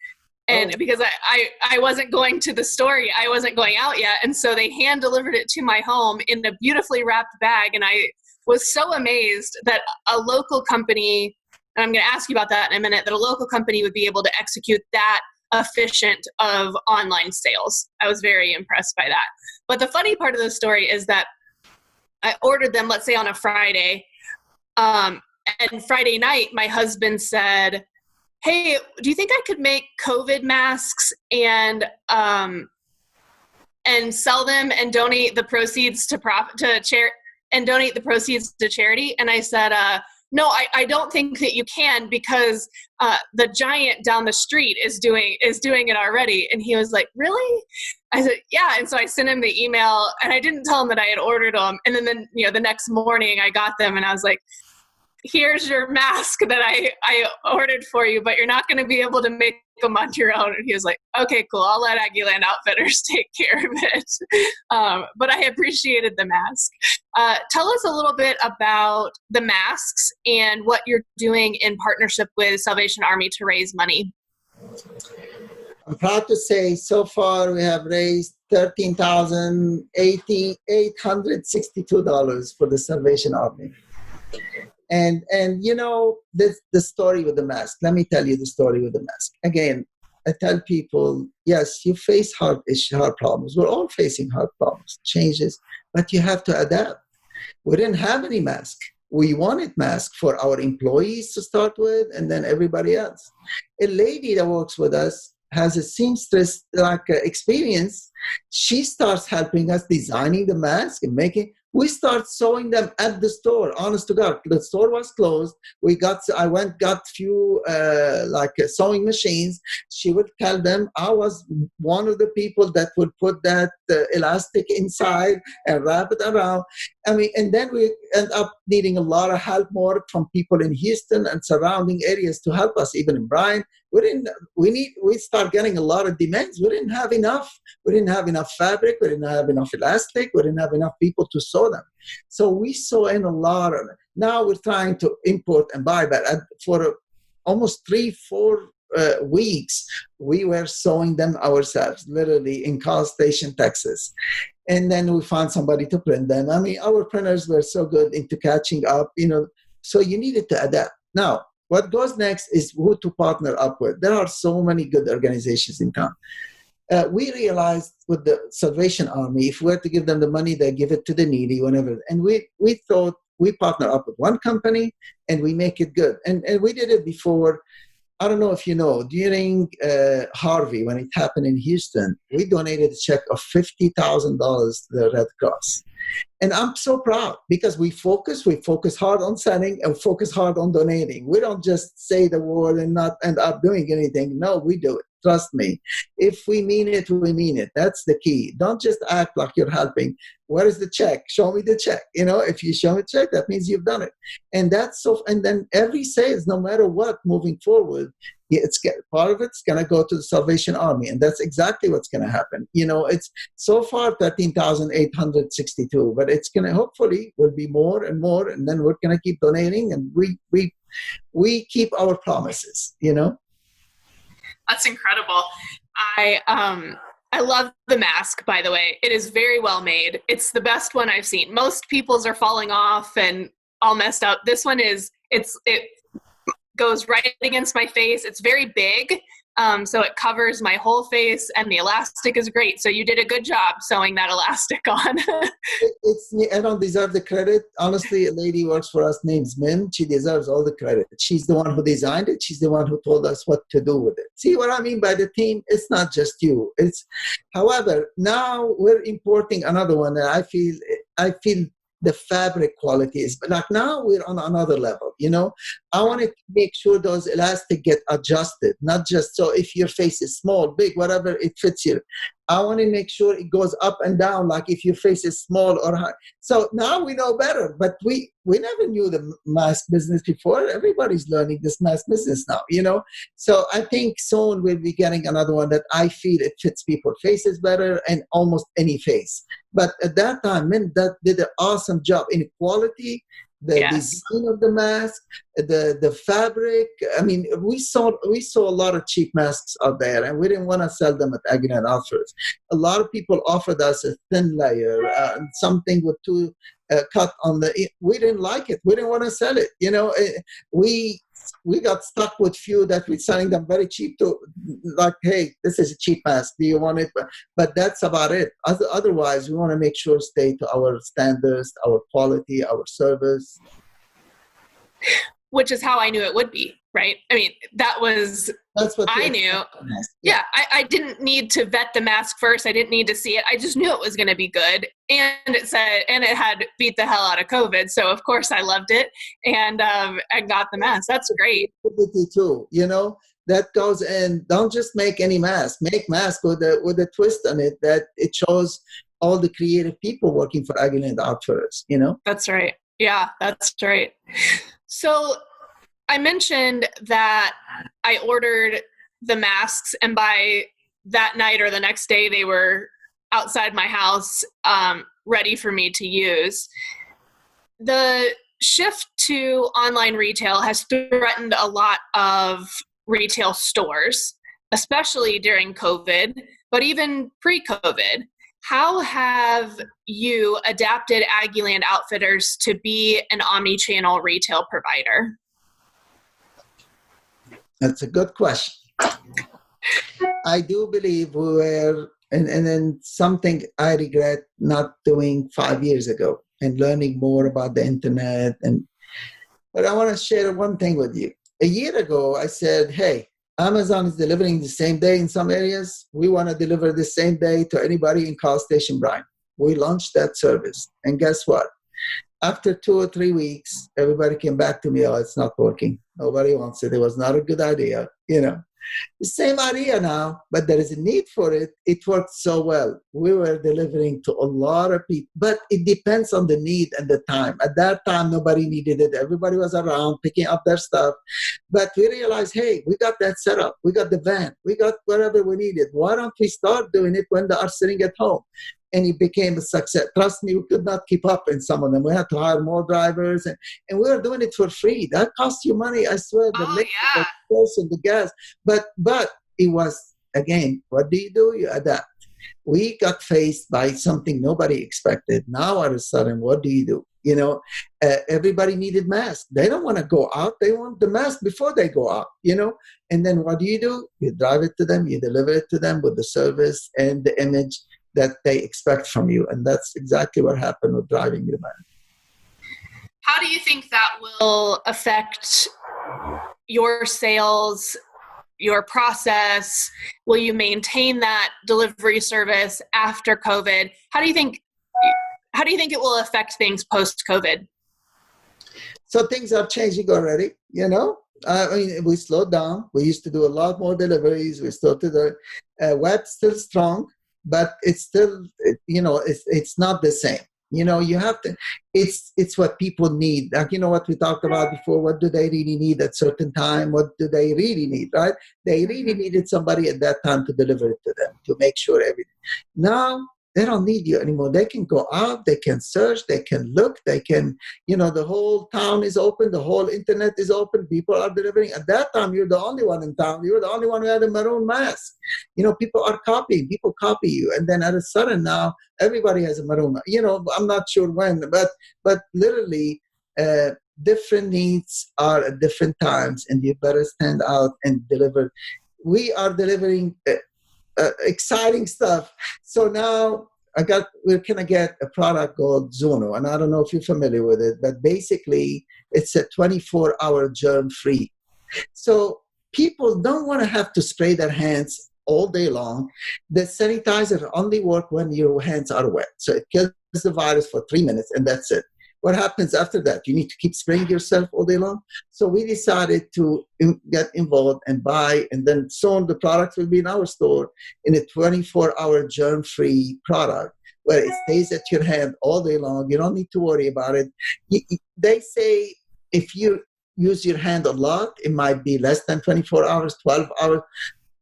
And because I wasn't going to the store, I wasn't going out yet. And so they hand delivered it to my home in a beautifully wrapped bag. And I was so amazed that a local company, and I'm going to ask you about that in a minute, that a local company would be able to execute that efficient of online sales. I was very impressed by that. But the funny part of the story is that I ordered them, let's say on a Friday, and Friday night, my husband said, hey, do you think I could make COVID masks and sell them and donate the proceeds to charity? And I said, no, I don't think that you can, because the Giant down the street is doing it already. And he was like, really? I said, yeah. And so I sent him the email, and I didn't tell him that I had ordered them. And then the next morning I got them, and I was like, here's your mask that I ordered for you, but you're not going to be able to make them on your own. And he was like, okay, cool. I'll let Aggieland Outfitters take care of it. But I appreciated the mask. Tell us a little bit about the masks and what you're doing in partnership with Salvation Army to raise money. I'm proud to say so far we have raised $13,862 for the Salvation Army. And the story with the mask. Let me tell you the story with the mask. Again, I tell people, yes, you face hard problems. We're all facing hard problems, changes, but you have to adapt. We didn't have any mask. We wanted masks for our employees to start with, and then everybody else. A lady that works with us has a seamstress experience. She starts helping us designing the mask and we start sewing them at the store. Honest to God, the store was closed. I got few sewing machines. She would tell them I was one of the people that would put that elastic inside and wrap it around. And then we end up needing a lot of help more from people in Houston and surrounding areas to help us. Even in Bryan, we start getting a lot of demands. We didn't have enough. We didn't have enough fabric. We didn't have enough elastic. We didn't have enough people to sew them. So we sew in a lot of it. Now we're trying to import and buy, but for almost 3-4 weeks, we were sewing them ourselves, literally in College Station, Texas. And then we found somebody to print them. Our printers were so good into catching up, so you needed to adapt. Now, what goes next is who to partner up with. There are so many good organizations in town. We realized with the Salvation Army, if we were to give them the money, they give it to the needy, whenever. And we thought we partner up with one company and we make it good. And we did it before. I don't know if you know, during Harvey, when it happened in Houston, we donated a check of $50,000 to the Red Cross. And I'm so proud because we focus hard on selling and focus hard on donating. We don't just say the word and not end up doing anything. No, we do it. Trust me. If we mean it, we mean it. That's the key. Don't just act like you're helping. Where is the check? Show me the check. If you show me the check, that means you've done it. And and then every sales, no matter what, moving forward, part of it's going to go to the Salvation Army. And that's exactly what's going to happen. It's so far 13,862, but it's going to hopefully will be more and more. And then we're going to keep donating, and we keep our promises, That's incredible. I love the mask, by the way. It is very well made. It's the best one I've seen. Most people's are falling off and all messed up. This one it goes right against my face. It's very big, so it covers my whole face, and the elastic is great. So you did a good job sewing that elastic on. I don't deserve the credit. Honestly, a lady works for us named Min. She deserves all the credit. She's the one who designed it. She's the one who told us what to do with it. See what I mean by the team? It's not just you. However, now we're importing another one that I feel the fabric quality is, but now we're on another level. I want to make sure those elastic get adjusted, not just so if your face is small, big, whatever, it fits you. I want to make sure it goes up and down, like if your face is small or high. So now we know better, but we never knew the mask business before. Everybody's learning this mask business now, So I think soon we'll be getting another one that I feel it fits people's faces better and almost any face. But at that time, Min that did an awesome job in quality the Yes. design of the mask, the fabric. I mean, we saw a lot of cheap masks out there, and we didn't want to sell them at Aggieland Outfitters. A lot of people offered us a thin layer, something with two cut on the. We didn't like it. We didn't want to sell it. We got stuck with few that we're selling them very cheap to, like, hey, this is a cheap mask. Do you want it? But that's about it. Otherwise, we want to make sure stay to our standards, our quality, our service. Which is how I knew it would be, right? I mean, that's what I knew. Yeah, I didn't need to vet the mask first. I didn't need to see it. I just knew it was going to be good. And it had beat the hell out of COVID. So of course I loved it. And I got the mask. That's great. Too, that goes in. Don't just make any mask. Make mask with a twist on it that it shows all the creative people working for Aggieland Outfitters, That's right. Yeah, that's right. So I mentioned that I ordered the masks, and by that night or the next day, they were outside my house, ready for me to use. The shift to online retail has threatened a lot of retail stores, especially during COVID, but even pre-COVID. How have you adapted Aggieland Outfitters to be an omni-channel retail provider? That's a good question. I do believe we were, and then something I regret not doing 5 years ago and learning more about the internet. But I want to share one thing with you. A year ago, I said, hey, Amazon is delivering the same day in some areas. We want to deliver the same day to anybody in College Station, Bryan. We launched that service. And guess what? After 2 or 3 weeks, everybody came back to me, oh, it's not working. Nobody wants it. It was not a good idea. The same idea now, but there is a need for it. It worked so well. We were delivering to a lot of people, but it depends on the need and the time. At that time, nobody needed it. Everybody was around picking up their stuff. But we realized, hey, we got that set up. We got the van. We got whatever we needed. Why don't we start doing it when they are sitting at home? And it became a success. Trust me, we could not keep up in some of them. We had to hire more drivers, and we were doing it for free. That cost you money, I swear. The person, the gas. But it was, again, what do? You adapt. We got faced by something nobody expected. Now, all of a sudden, what do? Everybody needed masks. They don't want to go out. They want the mask before they go out, And then what do? You drive it to them. You deliver it to them with the service and the image that they expect from you. And that's exactly what happened with driving the van. How do you think that will affect your sales, your process? Will you maintain that delivery service after COVID? How do you think it will affect things post-COVID? So things are changing already, we slowed down. We used to do a lot more deliveries. We still do the web still strong, but it's still, it's not the same. You have to, it's what people need. Like, what we talked about before, what do they really need at certain time? What do they really need, right? They really needed somebody at that time to deliver it to them, to make sure everything. Now, they don't need you anymore. They can go out, they can search, they can look, they can, the whole town is open, the whole internet is open, people are delivering. At that time, you're the only one in town. You were the only one who had a maroon mask. People are copying, people copy you. And then at a sudden now, everybody has a maroon mask. I'm not sure when, but literally, different needs are at different times, and you better stand out and deliver. We are delivering exciting stuff. So now we're going to get a product called Zuno, and I don't know if you're familiar with it, but basically it's a 24-hour germ-free. So people don't want to have to spray their hands all day long. The sanitizer only works when your hands are wet. So it kills the virus for 3 minutes, and that's it. What happens after that? You need to keep spraying yourself all day long. So we decided to get involved and buy, and then soon the product will be in our store in a 24-hour germ-free product where it stays at your hand all day long. You don't need to worry about it. They say if you use your hand a lot, it might be less than 24 hours, 12 hours.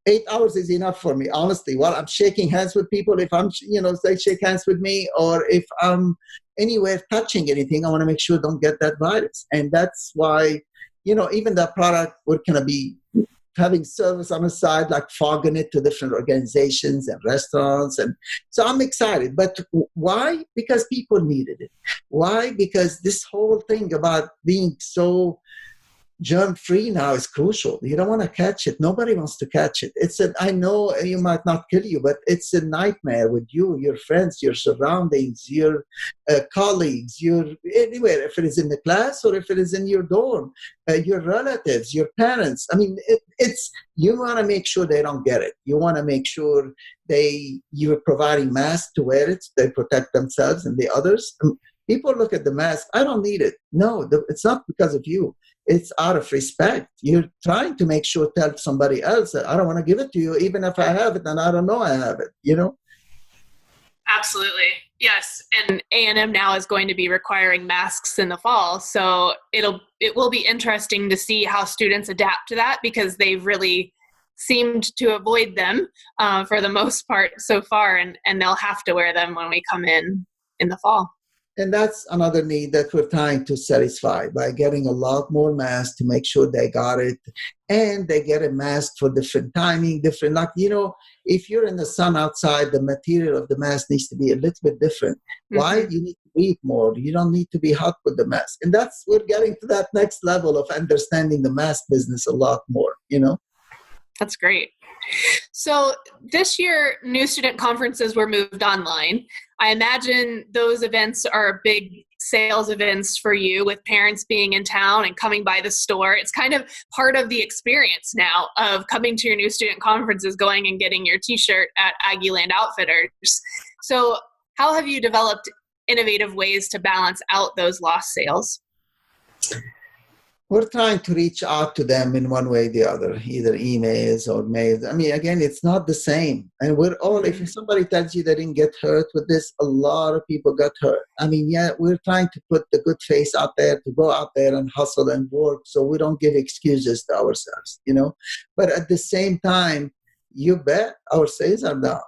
8 hours is enough for me, honestly. While I'm shaking hands with people, if I'm, they shake hands with me, or if I'm anywhere touching anything, I want to make sure I don't get that virus. And that's why, even that product, we're going to be having service on the side, like fogging it to different organizations and restaurants. And so I'm excited. But why? Because people needed it. Why? Because this whole thing about being so germ-free now is crucial. You don't want to catch it. Nobody wants to catch it. I know you might not kill you, but it's a nightmare with you, your friends, your surroundings, your colleagues, anywhere, if it is in the class or if it is in your dorm, your relatives, your parents. I mean, you want to make sure they don't get it. You want to make sure you're providing masks to wear it. They protect themselves and the others. People look at the mask. I don't need it. No, it's not because of you. It's out of respect. You're trying to make sure, tell somebody else that I don't want to give it to you, even if I have it and I don't know I have it, Absolutely. Yes. And A&M now is going to be requiring masks in the fall. So it will be interesting to see how students adapt to that, because they've really seemed to avoid them for the most part so far. And they'll have to wear them when we come in the fall. And that's another need that we're trying to satisfy by getting a lot more masks to make sure they got it. And they get a mask for different timing, if you're in the sun outside, the material of the mask needs to be a little bit different. Mm-hmm. Why? You need to breathe more. You don't need to be hot with the mask. And we're getting to that next level of understanding the mask business a lot more, That's great. So this year, new student conferences were moved online. I imagine those events are big sales events for you, with parents being in town and coming by the store. It's kind of part of the experience now of coming to your new student conferences, going and getting your t-shirt at Aggieland Outfitters. So how have you developed innovative ways to balance out those lost sales? We're trying to reach out to them in one way or the other, either emails or mails. I mean, again, it's not the same. And if somebody tells you they didn't get hurt with this, a lot of people got hurt. I mean, we're trying to put the good face out there, to go out there and hustle and work, so we don't give excuses to ourselves, But at the same time, you bet our sales are down.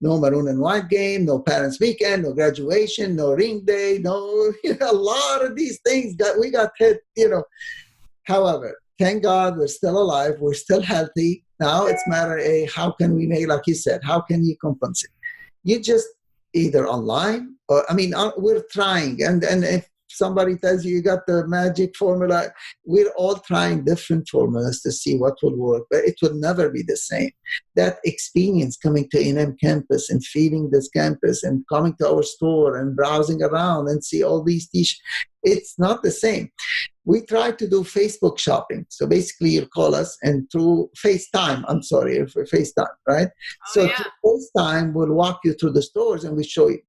No maroon and white game, no parents' weekend, no graduation, no ring day, a lot of these things we got hit, However, thank God we're still alive, we're still healthy. Now it's a matter of how can we make, like you said, how can you compensate? You just either online or, we're trying. And if somebody tells you got the magic formula, we're all trying different formulas to see what will work, but it will never be the same. That experience coming to A&M campus and feeling this campus and coming to our store and browsing around and see all these t-shirts, it's not the same. We try to do Facebook shopping. So basically you call us and through FaceTime, right? Through FaceTime, we'll walk you through the stores and we show you.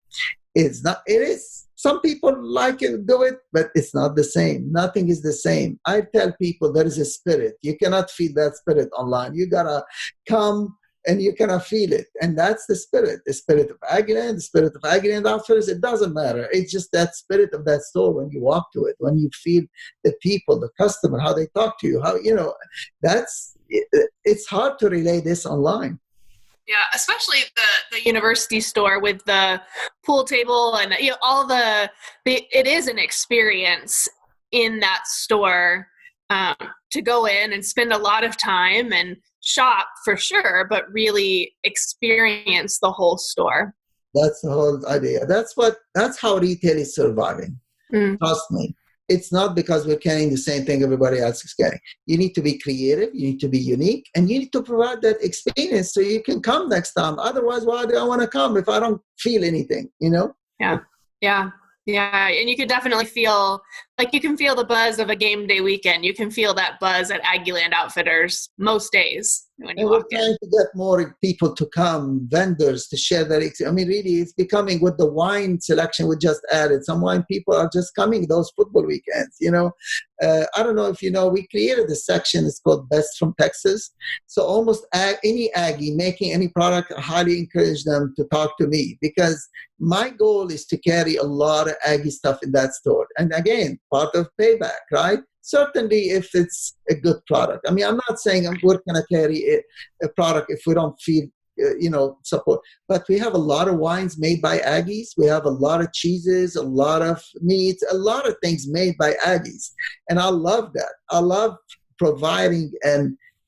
It is. Some people like it, do it, but it's not the same. Nothing is the same. I tell people there is a spirit. You cannot feel that spirit online. You got to come and you cannot feel it. And that's the spirit of Aggieland, the spirit of Aggieland Outfitters. It doesn't matter. It's just that spirit of that store when you walk to it, when you feel the people, the customer, how they talk to you, it's hard to relay this online. Yeah, especially the university store with the pool table and it is an experience in that store to go in and spend a lot of time and shop for sure, but really experience the whole store. That's the whole idea. That's how retail is surviving. Trust me. It's not because we're carrying the same thing everybody else is carrying. You need to be creative, you need to be unique, and you need to provide that experience so you can come next time. Otherwise, why do I want to come if I don't feel anything, Yeah. And you could definitely feel the buzz of a game day weekend. You can feel that buzz at Aggieland Outfitters most days when you walk in. We're trying to get more people to come, vendors to share their experience. Really, it's becoming with the wine selection we just added. Some wine people are just coming those football weekends, I don't know if we created this section. It's called Best from Texas. So almost any Aggie making any product, I highly encourage them to talk to me, because my goal is to carry a lot of Aggie stuff in that store. And again, part of payback, right? Certainly, if it's a good product. I mean, I'm not saying we're going to carry a product if we don't feel, support. But we have a lot of wines made by Aggies. We have a lot of cheeses, a lot of meats, a lot of things made by Aggies. And I love that. I love providing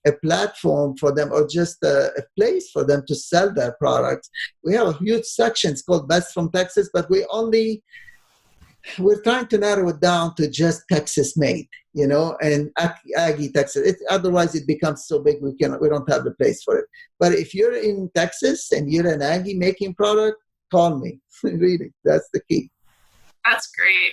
a platform for them, or just a place for them to sell their products. We have a huge section. It's called Best from Texas, but we're trying to narrow it down to just Texas made, and Aggie Texas. Otherwise, it becomes so big we don't have the place for it. But if you're in Texas and you're an Aggie making product, call me. Really, that's the key. That's great.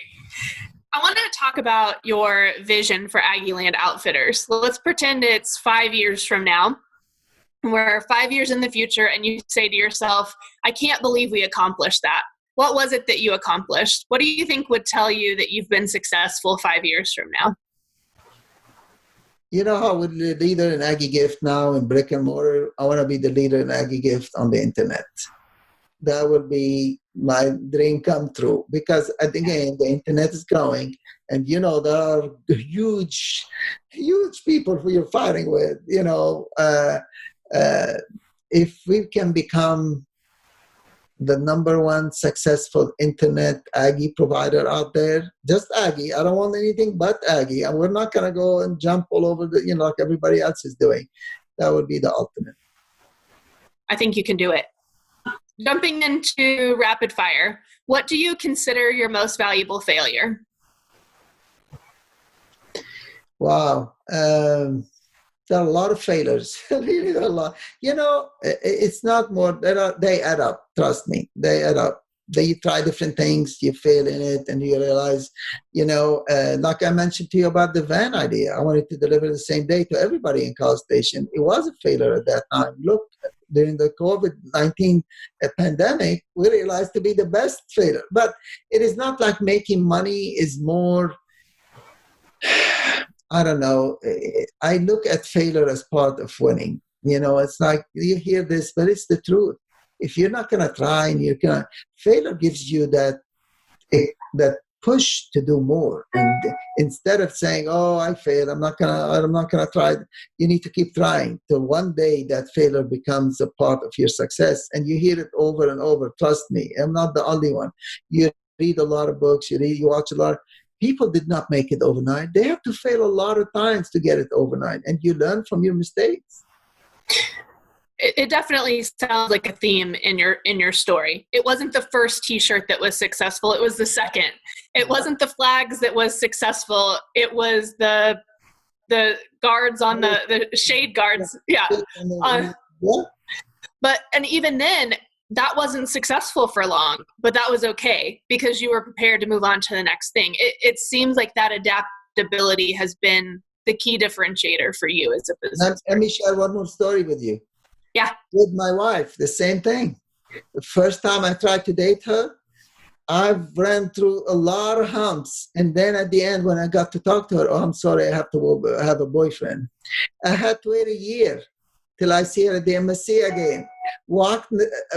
I want to talk about your vision for Aggieland Outfitters. Let's pretend it's 5 years from now. We're 5 years in the future, and you say to yourself, I can't believe we accomplished that. What was it that you accomplished? What do you think would tell you that you've been successful 5 years from now? You know how we're the leader in Aggie Gift now in brick and mortar? I want to be the leader in Aggie Gift on the internet. That would be my dream come true, because again, the internet is growing, and there are huge people who you're fighting with. If we can become the number one successful internet Aggie provider out there, just Aggie. I don't want anything but Aggie. And we're not going to go and jump all over like everybody else is doing. That would be the ultimate. I think you can do it. Jumping into rapid fire, what do you consider your most valuable failure? Wow. There are a lot of failures. Really, there are a lot. It's not more. They add up. Trust me, they add up. You try different things, you fail in it, and you realize, like I mentioned to you about the van idea. I wanted to deliver the same day to everybody in College Station. It was a failure at that time. Look, during the COVID-19 pandemic, we realized to be the best failure. But it is not like making money is more. I don't know. I look at failure as part of winning. It's like you hear this, but it's the truth. If you're not going to try and failure gives you that push to do more. And instead of saying, "Oh, I failed, I'm not gonna try," you need to keep trying till one day that failure becomes a part of your success. And you hear it over and over. Trust me, I'm not the only one. You read a lot of books. You watch a lot. People did not make it overnight. They have to fail a lot of times to get it overnight, and you learn from your mistakes. It definitely sounds like a theme in your story. It wasn't the first T-shirt that was successful. It was the second. It wasn't the flags that was successful. It was the guards on the shade guards. Yeah. And even then, that wasn't successful for long, but that was okay because you were prepared to move on to the next thing. It seems like that adaptability has been the key differentiator for you as a business. Let me share one more story with you. Yeah. With my wife, the same thing. The first time I tried to date her, I ran through a lot of humps. And then at the end, when I got to talk to her, I'm sorry, I have to have a boyfriend. I had to wait a year till I see her at the embassy again. Walked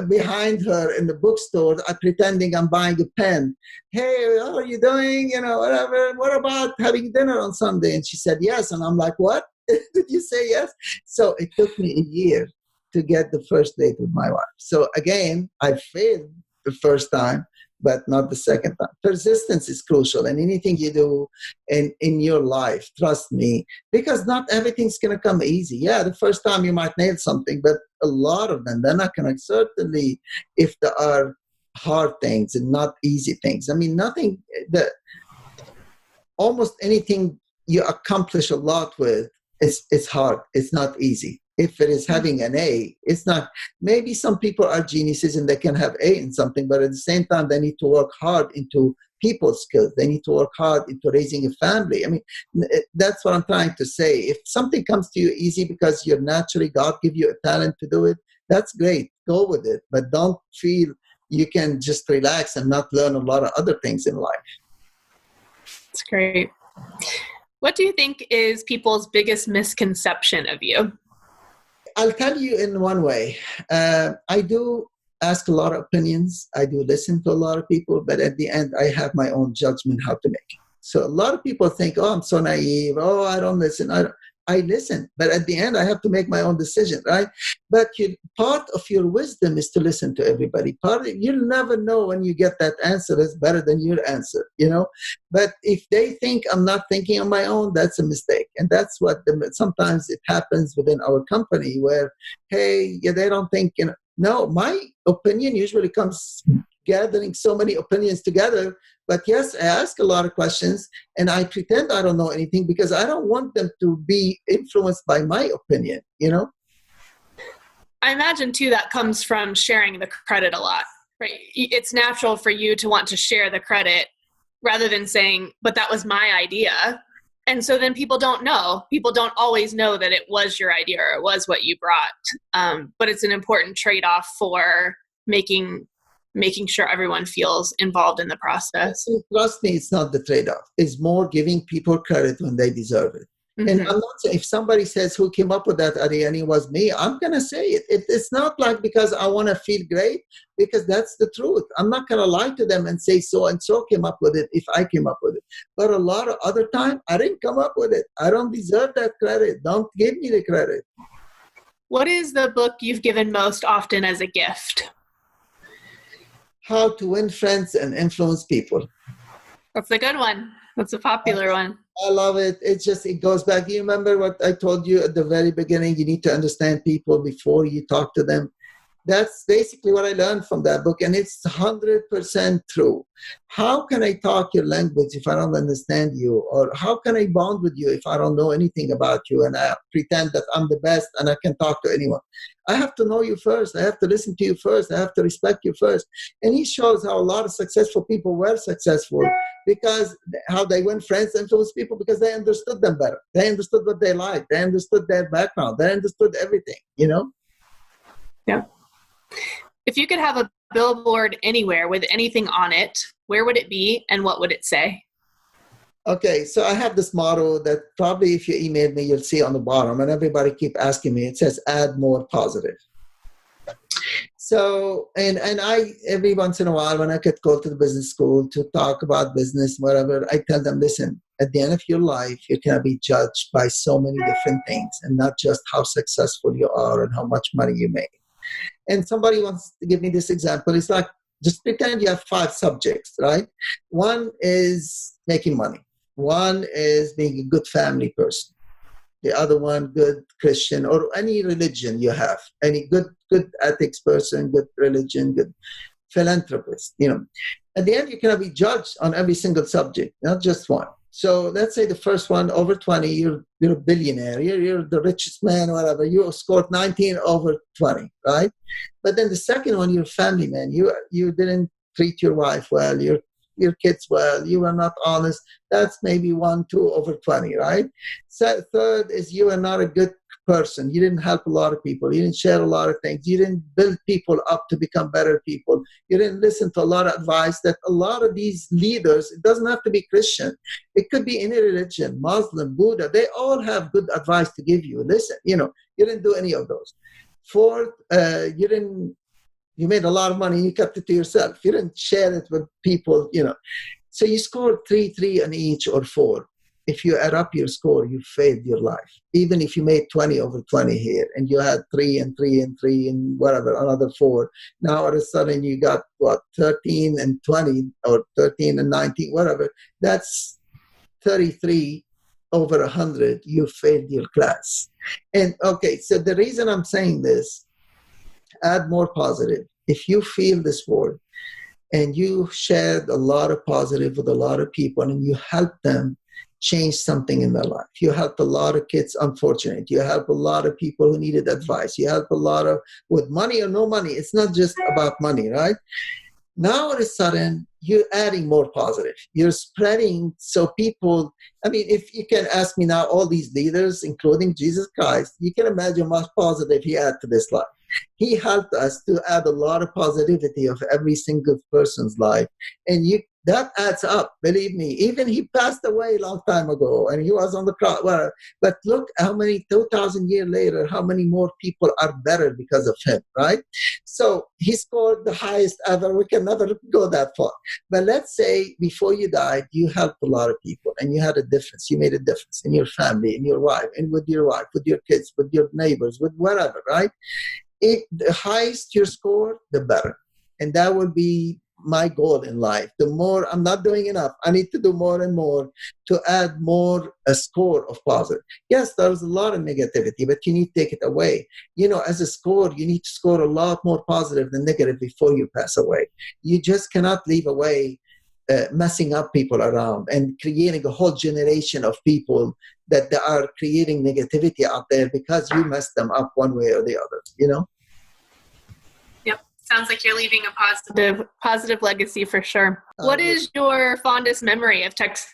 behind her in the bookstore, pretending I'm buying a pen. Hey, how are you doing? Whatever. What about having dinner on Sunday? And she said yes. And I'm like, what? Did you say yes? So it took me a year to get the first date with my wife. So again, I failed the first time, but not the second time. Persistence is crucial in anything you do in your life. Trust me, because not everything's going to come easy. Yeah, the first time you might nail something, but a lot of them, they're not going to. Certainly, if there are hard things and not easy things. I mean, almost anything you accomplish a lot with, it's hard. It's not easy. If it is having an A, it's not. Maybe some people are geniuses and they can have A in something, but at the same time, they need to work hard into people's skills. They need to work hard into raising a family. I mean, that's what I'm trying to say. If something comes to you easy because you're naturally, God give you a talent to do it, that's great. Go with it. But don't feel you can just relax and not learn a lot of other things in life. That's great. What do you think is people's biggest misconception of you? I'll tell you in one way. I do ask a lot of opinions. I do listen to a lot of people, but at the end, I have my own judgment how to make it. So a lot of people think, oh, I'm so naive. Oh, I don't listen. I listen, but at the end, I have to make my own decision, right? But part of your wisdom is to listen to everybody. You'll never know when you get that answer that's better than your answer, But if they think I'm not thinking on my own, that's a mistake. And that's what sometimes it happens within our company where, hey, they don't think, no, my opinion usually comes gathering so many opinions together. But yes, I ask a lot of questions and I pretend I don't know anything because I don't want them to be influenced by my opinion, I imagine too that comes from sharing the credit a lot, right? It's natural for you to want to share the credit rather than saying, but that was my idea. And so then people don't know. People don't always know that it was your idea or it was what you brought. But it's an important trade-off for making sure everyone feels involved in the process. Trust me, it's not the trade-off. It's more giving people credit when they deserve it. Mm-hmm. And I'm not saying if somebody says who came up with that idea and it was me, I'm going to say it. It's not like because I want to feel great, because that's the truth. I'm not going to lie to them and say so-and-so came up with it if I came up with it. But a lot of other time, I didn't come up with it. I don't deserve that credit. Don't give me the credit. What is the book you've given most often as a gift? How to Win Friends and Influence People. That's a good one. That's a popular one. I love it. It goes back. You remember what I told you at the very beginning? You need to understand people before you talk to them. That's basically what I learned from that book, and it's 100% true. How can I talk your language if I don't understand you? Or how can I bond with you if I don't know anything about you and I pretend that I'm the best and I can talk to anyone? I have to know you first. I have to listen to you first. I have to respect you first. And he shows how a lot of successful people were successful because how they win friends and influence people because they understood them better. They understood what they liked. They understood their background. They understood everything, Yeah. If you could have a billboard anywhere with anything on it, where would it be and what would it say? Okay, so I have this motto that probably if you email me, you'll see on the bottom, and everybody keep asking me. It says, add more positive. So, and I, every once in a while, when I get called to the business school to talk about business, whatever, I tell them, listen, at the end of your life, you're going to be judged by so many different things and not just how successful you are and how much money you make. And somebody wants to give me this example. It's like, just pretend you have 5 subjects, right? One is making money. One is being a good family person. The other one, good Christian, or any religion you have. Any good ethics person, good religion, good philanthropist. At the end, you're going to be judged on every single subject, not just one. So let's say the first one, over 20, you're a billionaire. You're the richest man, whatever. You scored 19 over 20, right? But then the second one, you're a family man. You didn't treat your wife well. Your kids well. You were not honest. That's maybe 1, 2 over 20, right? So third is you are not a good person. You didn't help a lot of people. You didn't share a lot of things. You didn't build people up to become better people. You didn't listen to a lot of advice that a lot of these leaders, it doesn't have to be Christian. It could be any religion, Muslim, Buddha. They all have good advice to give you. Listen, you didn't do any of those. Fourth, you made a lot of money. You kept it to yourself. You didn't share it with people, So you scored 3 on each or 4. If you add up your score, you failed your life. Even if you made 20 over 20 here and you had 3 and 3 and 3 and whatever, another 4. Now all of a sudden you got 13 and 20 or 13 and 19, whatever. That's 33 over 100. You failed your class. And okay, so the reason I'm saying this, add more positive. If you feel this word and you shared a lot of positive with a lot of people and you help them change something in their life. You help a lot of kids unfortunate. You help a lot of people who needed advice. You help a lot of, with money or no money. It's not just about money, right? Now all of a sudden, you're adding more positive. You're spreading so people, if you can ask me now, all these leaders, including Jesus Christ, you can imagine how much positive he added to this life. He helped us to add a lot of positivity of every single person's life. And that adds up, believe me. Even he passed away a long time ago, and he was on the cross. Well, but look how many 2,000 years later, how many more people are better because of him, right? So he scored the highest ever. We can never go that far. But let's say before you died, you helped a lot of people, and you had a difference. You made a difference in your family, in your wife, and with your wife, with your kids, with your neighbors, with whatever, right? The highest your score, the better. And that will be my goal in life. The more, I'm not doing enough. I need to do more and more to add more a score of positive. Yes, there's a lot of negativity, but you need to take it away. As a score, you need to score a lot more positive than negative before you pass away. You just cannot leave away messing up people around and creating a whole generation of people that they are creating negativity out there because you messed them up one way or the other, Yep. Sounds like you're leaving a positive legacy for sure. What is your fondest memory of Texas?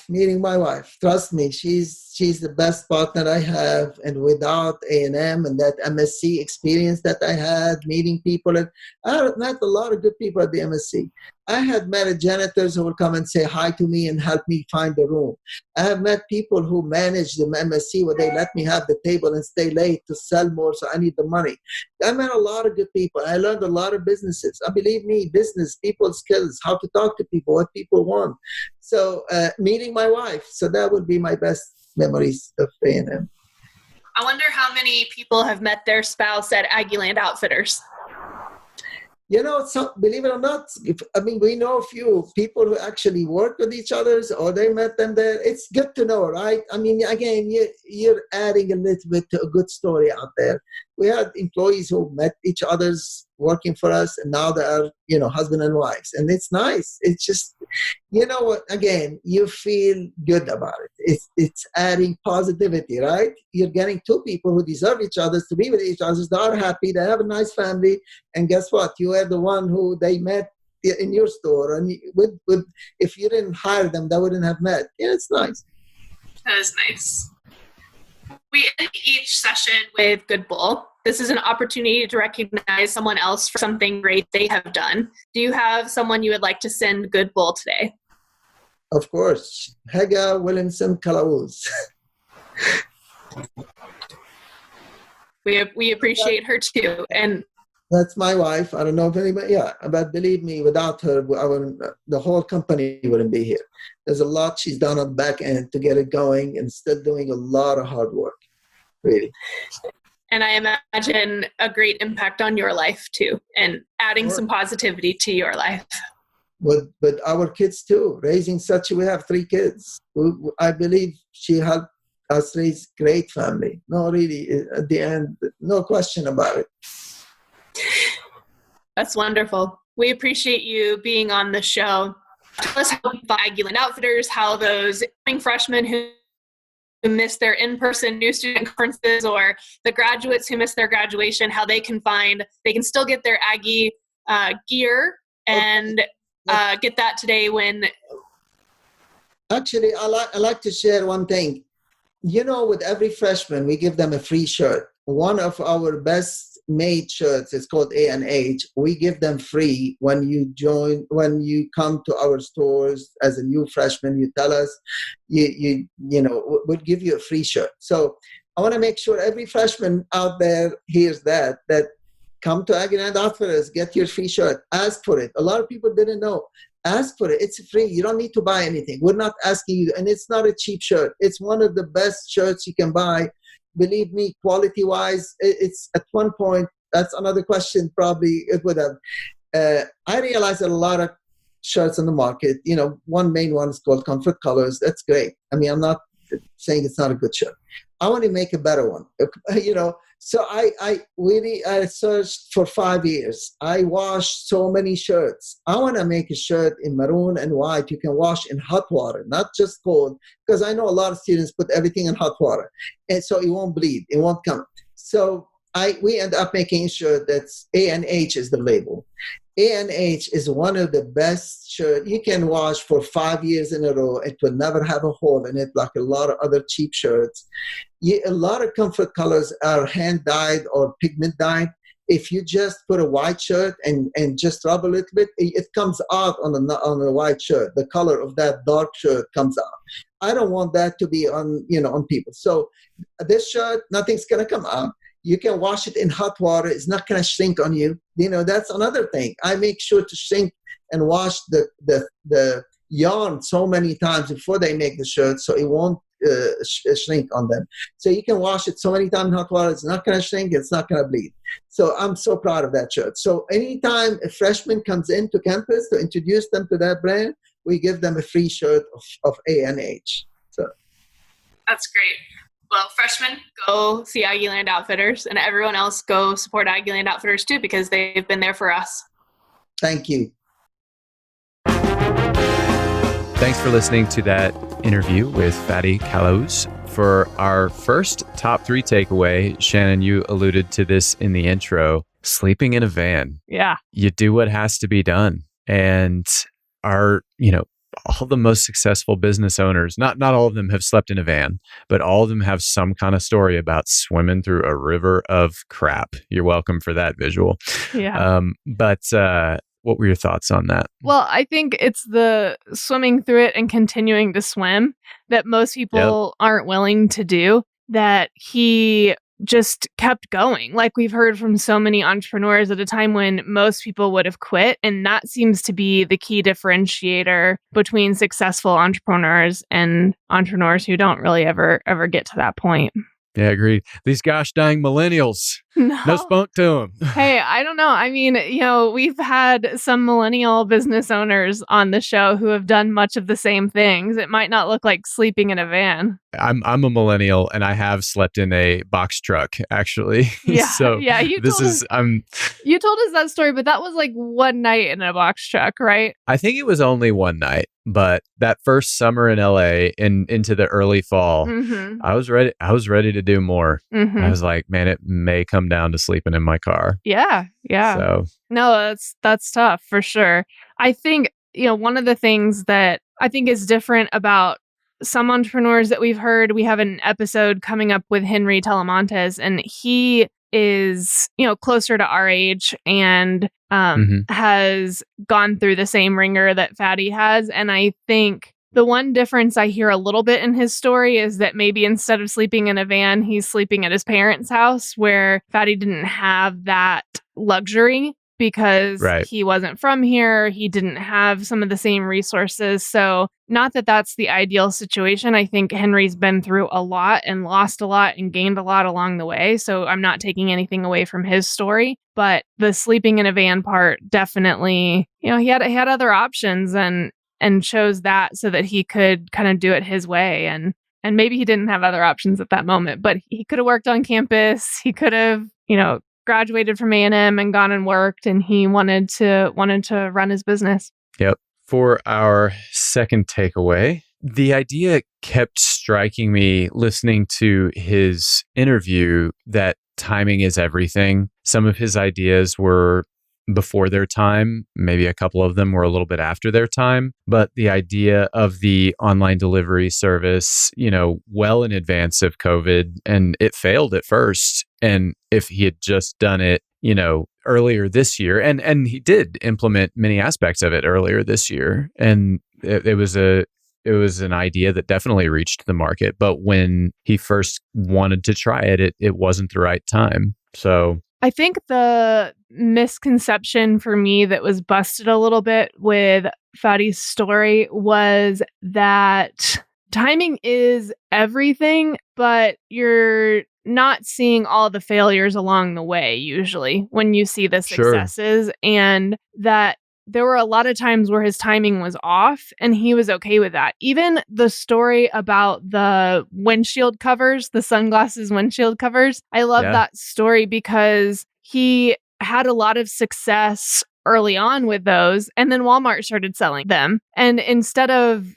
Meeting my wife, trust me, she's the best partner I have. And without A&M and that MSc experience that I had, meeting people, and I have met a lot of good people at the MSc. I had met janitors who would come and say hi to me and help me find the room. I have met people who manage the MSc where they let me have the table and stay late to sell more, so I need the money. I met a lot of good people. I learned a lot of businesses. Believe me, business, people skills, how to talk to people, what people want. So meeting my wife, so that would be my best memories of A&M. I wonder how many people have met their spouse at Aggieland Outfitters. Believe it or not, we know a few people who actually work with each other or they met them there. It's good to know, right? Again, you're adding a little bit to a good story out there. We had employees who met each other's working for us, and now they are, husband and wives. And it's nice. It's just, again, you feel good about it. It's adding positivity, right? You're getting two people who deserve each other to be with each other. They are happy. They have a nice family. And guess what? You are the one who they met in your store. And if you didn't hire them, they wouldn't have met. Yeah, it's nice. That is nice. We end each session with Good Bull. This is an opportunity to recognize someone else for something great they have done. Do you have someone you would like to send Good Bull today? Of course. Fadi Kalaouze. We appreciate her too. And that's my wife. I don't know if anybody, but believe me, without her, the whole company wouldn't be here. There's a lot she's done on the back end to get it going and still doing a lot of hard work, really. And I imagine a great impact on your life too, and adding some positivity to your life. But our kids too, we have 3 kids. I believe she helped us raise great family. No, really, at the end, no question about it. That's wonderful. We appreciate you being on the show. Tell us how Aggieland Outfitters, how those young freshmen who miss their in-person new student conferences, or the graduates who miss their graduation, how they can still get their Aggie gear and get that today when... Actually, I like to share one thing. With every freshman, we give them a free shirt. One of our best made shirts is called A&H. We give them free when you come to our stores as a new freshman. You tell us, we'll give you a free shirt. So I want to make sure every freshman out there hears that come to Aggieland Outfitters, get your free shirt, ask for it. A lot of people didn't know. Ask for it. It's free. You don't need to buy anything. We're not asking you, and it's not a cheap shirt. It's one of the best shirts you can buy. Believe me, quality-wise, it's at one point, that's another question probably it would have. I realized that a lot of shirts on the market, one main one is called Comfort Colors. That's great. I'm not saying it's not a good shirt. I want to make a better one, So I really searched for 5 years. I washed so many shirts. I want to make a shirt in maroon and white you can wash in hot water, not just cold, because I know a lot of students put everything in hot water, and so it won't bleed, it won't come. So we end up making a shirt that's A&H is the label. A&H is one of the best shirts. You can wash for 5 years in a row. It will never have a hole in it like a lot of other cheap shirts. A lot of comfort colors are hand-dyed or pigment-dyed. If you just put a white shirt and just rub a little bit, it comes out on a white shirt. The color of that dark shirt comes out. I don't want that to be on people. So this shirt, nothing's going to come out. You can wash it in hot water. It's not going to shrink on you. That's another thing. I make sure to shrink and wash the yarn so many times before they make the shirt so it won't shrink on them. So you can wash it so many times in hot water. It's not going to shrink. It's not going to bleed. So I'm so proud of that shirt. So anytime a freshman comes into campus to introduce them to that brand, we give them a free shirt of A&H. So that's great. Well, freshmen, go see Aggieland Outfitters, and everyone else go support Aggieland Outfitters too, because they've been there for us. Thank you. Thanks for listening to that interview with Fadi Kalaouze. For our first top 3 takeaway, Shannon, you alluded to this in the intro, sleeping in a van. Yeah. You do what has to be done. And all the most successful business owners, not all of them have slept in a van, but all of them have some kind of story about swimming through a river of crap. You're welcome for that visual. Yeah. But what were your thoughts on that? Well, I think it's the swimming through it and continuing to swim that most people aren't willing to do, that he just kept going. Like we've heard from so many entrepreneurs at a time when most people would have quit. And that seems to be the key differentiator between successful entrepreneurs and entrepreneurs who don't really ever get to that point. Yeah, agreed. These gosh dang millennials. No spunk to them. Hey, I don't know. I mean, we've had some millennial business owners on the show who have done much of the same things. It might not look like sleeping in a van. I'm a millennial, and I have slept in a box truck, actually. Yeah, so yeah. You told us that story, but that was like one night in a box truck, right? I think it was only one night, but that first summer in LA and into the early fall, Mm-hmm. I was ready to do more. Mm-hmm. I was like, man, it may come down to sleeping in my car. Yeah. So no, that's tough for sure. I think, one of the things that I think is different about some entrepreneurs that we've heard, we have an episode coming up with Henry Telemontes, and he is, closer to our age and has gone through the same ringer that Fadi has. And I think the one difference I hear a little bit in his story is that maybe instead of sleeping in a van, he's sleeping at his parents' house, where Fadi didn't have that luxury because he wasn't from here. He didn't have some of the same resources. So not that that's the ideal situation. I think Henry's been through a lot and lost a lot and gained a lot along the way. So I'm not taking anything away from his story, but the sleeping in a van part definitely, he had other options and chose that so that he could kind of do it his way. And maybe he didn't have other options at that moment, but he could have worked on campus. He could have, graduated from A&M and gone and worked, and he wanted to run his business. Yep. For our second takeaway, the idea kept striking me listening to his interview that timing is everything. Some of his ideas were before their time. Maybe a couple of them were a little bit after their time. But the idea of the online delivery service, well in advance of COVID, and it failed at first. And if he had just done it, earlier this year, and he did implement many aspects of it earlier this year, and it was an idea that definitely reached the market. But when he first wanted to try it, it wasn't the right time. So I think the misconception for me that was busted a little bit with Fadi's story was that timing is everything, but you're not seeing all the failures along the way, usually, when you see the successes. And that there were a lot of times where his timing was off, and he was okay with that. Even the story about the windshield covers, the sunglasses windshield covers, I love that story because he had a lot of success early on with those, and then Walmart started selling them. And instead of,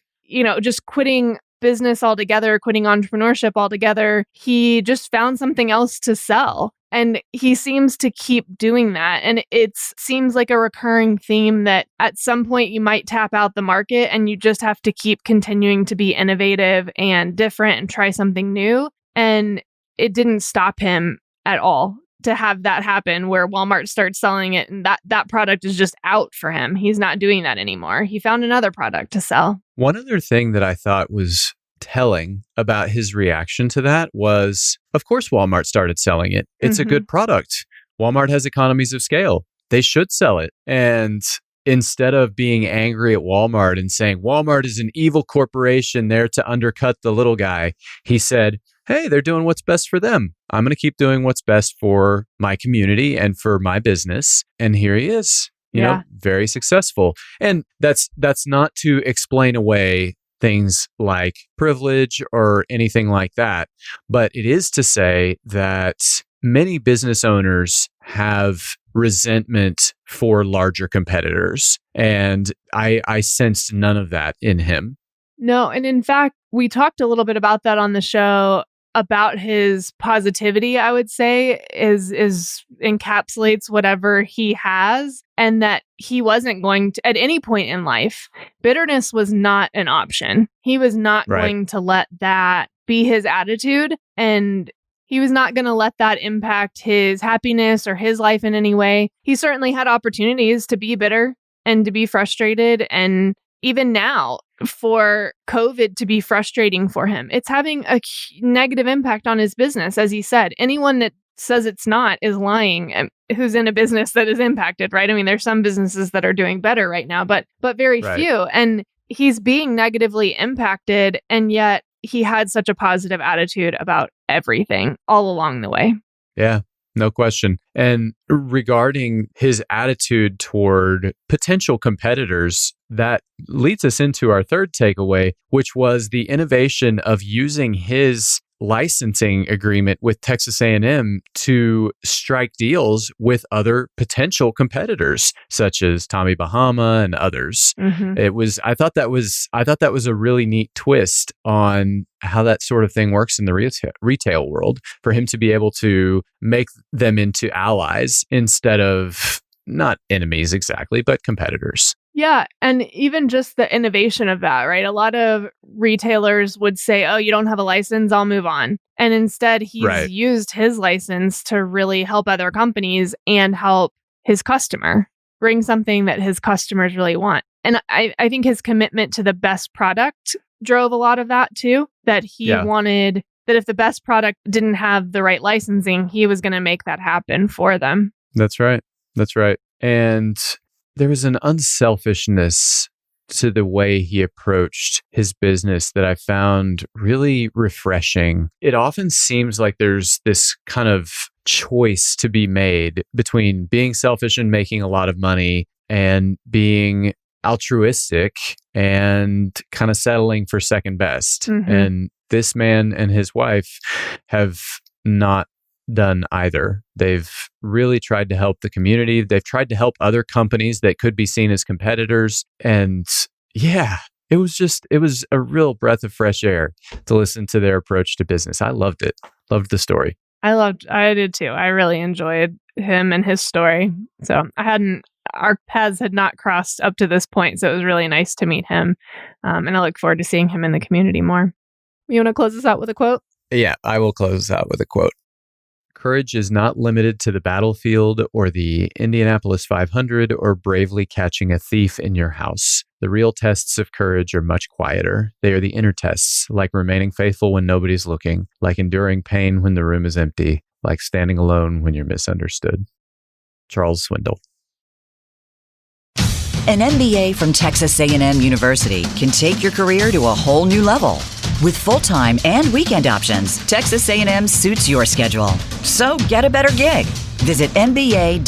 just quitting business altogether, quitting entrepreneurship altogether. He just found something else to sell. And he seems to keep doing that. And it seems like a recurring theme that at some point you might tap out the market and you just have to keep continuing to be innovative and different and try something new. And it didn't stop him at all to have that happen where Walmart starts selling it and that product is just out for him. He's not doing that anymore. He found another product to sell. One other thing that I thought was telling about his reaction to that was, of course, Walmart started selling it. It's a good product. Walmart has economies of scale. They should sell it. And instead of being angry at Walmart and saying, Walmart is an evil corporation there to undercut the little guy, he said, hey, they're doing what's best for them. I'm going to keep doing what's best for my community and for my business. And here he is, you know, very successful. And that's not to explain away things like privilege or anything like that. But it is to say that many business owners have resentment for larger competitors. And I sensed none of that in him. No. And in fact, we talked a little bit about that on the show, about his positivity, I would say, is encapsulates whatever he has, and that he wasn't going to, at any point in life, bitterness was not an option. He was not going to let that be his attitude, and he was not going to let that impact his happiness or his life in any way. He certainly had opportunities to be bitter and to be frustrated, and even now, for COVID to be frustrating for him. It's having a negative impact on his business, as he said. Anyone that says it's not is lying, who's in a business that is impacted, right? I mean, there's some businesses that are doing better right now, but very few. And he's being negatively impacted, and yet he had such a positive attitude about everything all along the way. Yeah. No question. And regarding his attitude toward potential competitors, that leads us into our third takeaway, which was the innovation of using his licensing agreement with Texas A&M to strike deals with other potential competitors, such as Tommy Bahama and others. I thought that was a really neat twist on how that sort of thing works in the retail world, for him to be able to make them into allies instead of not enemies exactly, but competitors. Yeah. And even just the innovation of that, right? A lot of retailers would say, oh, you don't have a license, I'll move on. And instead, he's used his license to really help other companies and help his customer bring something that his customers really want. And I think his commitment to the best product drove a lot of that too, that he wanted that if the best product didn't have the right licensing, he was going to make that happen for them. That's right. And there was an unselfishness to the way he approached his business that I found really refreshing. It often seems like there's this kind of choice to be made between being selfish and making a lot of money and being altruistic and kind of settling for second best. And this man and his wife have not done either. They've really tried to help the community. They've tried to help other companies that could be seen as competitors. And yeah, it was a real breath of fresh air to listen to their approach to business. I loved it. Loved the story. I did too. I really enjoyed him and his story. So our paths had not crossed up to this point. So it was really nice to meet him. And I look forward to seeing him in the community more. You want to close us out with a quote? Yeah, I will close us out with a quote. Courage is not limited to the battlefield or the Indianapolis 500 or bravely catching a thief in your house. The real tests of courage are much quieter. They are the inner tests, like remaining faithful when nobody's looking, like enduring pain when the room is empty, like standing alone when you're misunderstood. Charles Swindoll. An MBA from Texas A&M University can take your career to a whole new level. With full-time and weekend options, Texas A&M suits your schedule. So get a better gig. Visit mba.tamu.edu.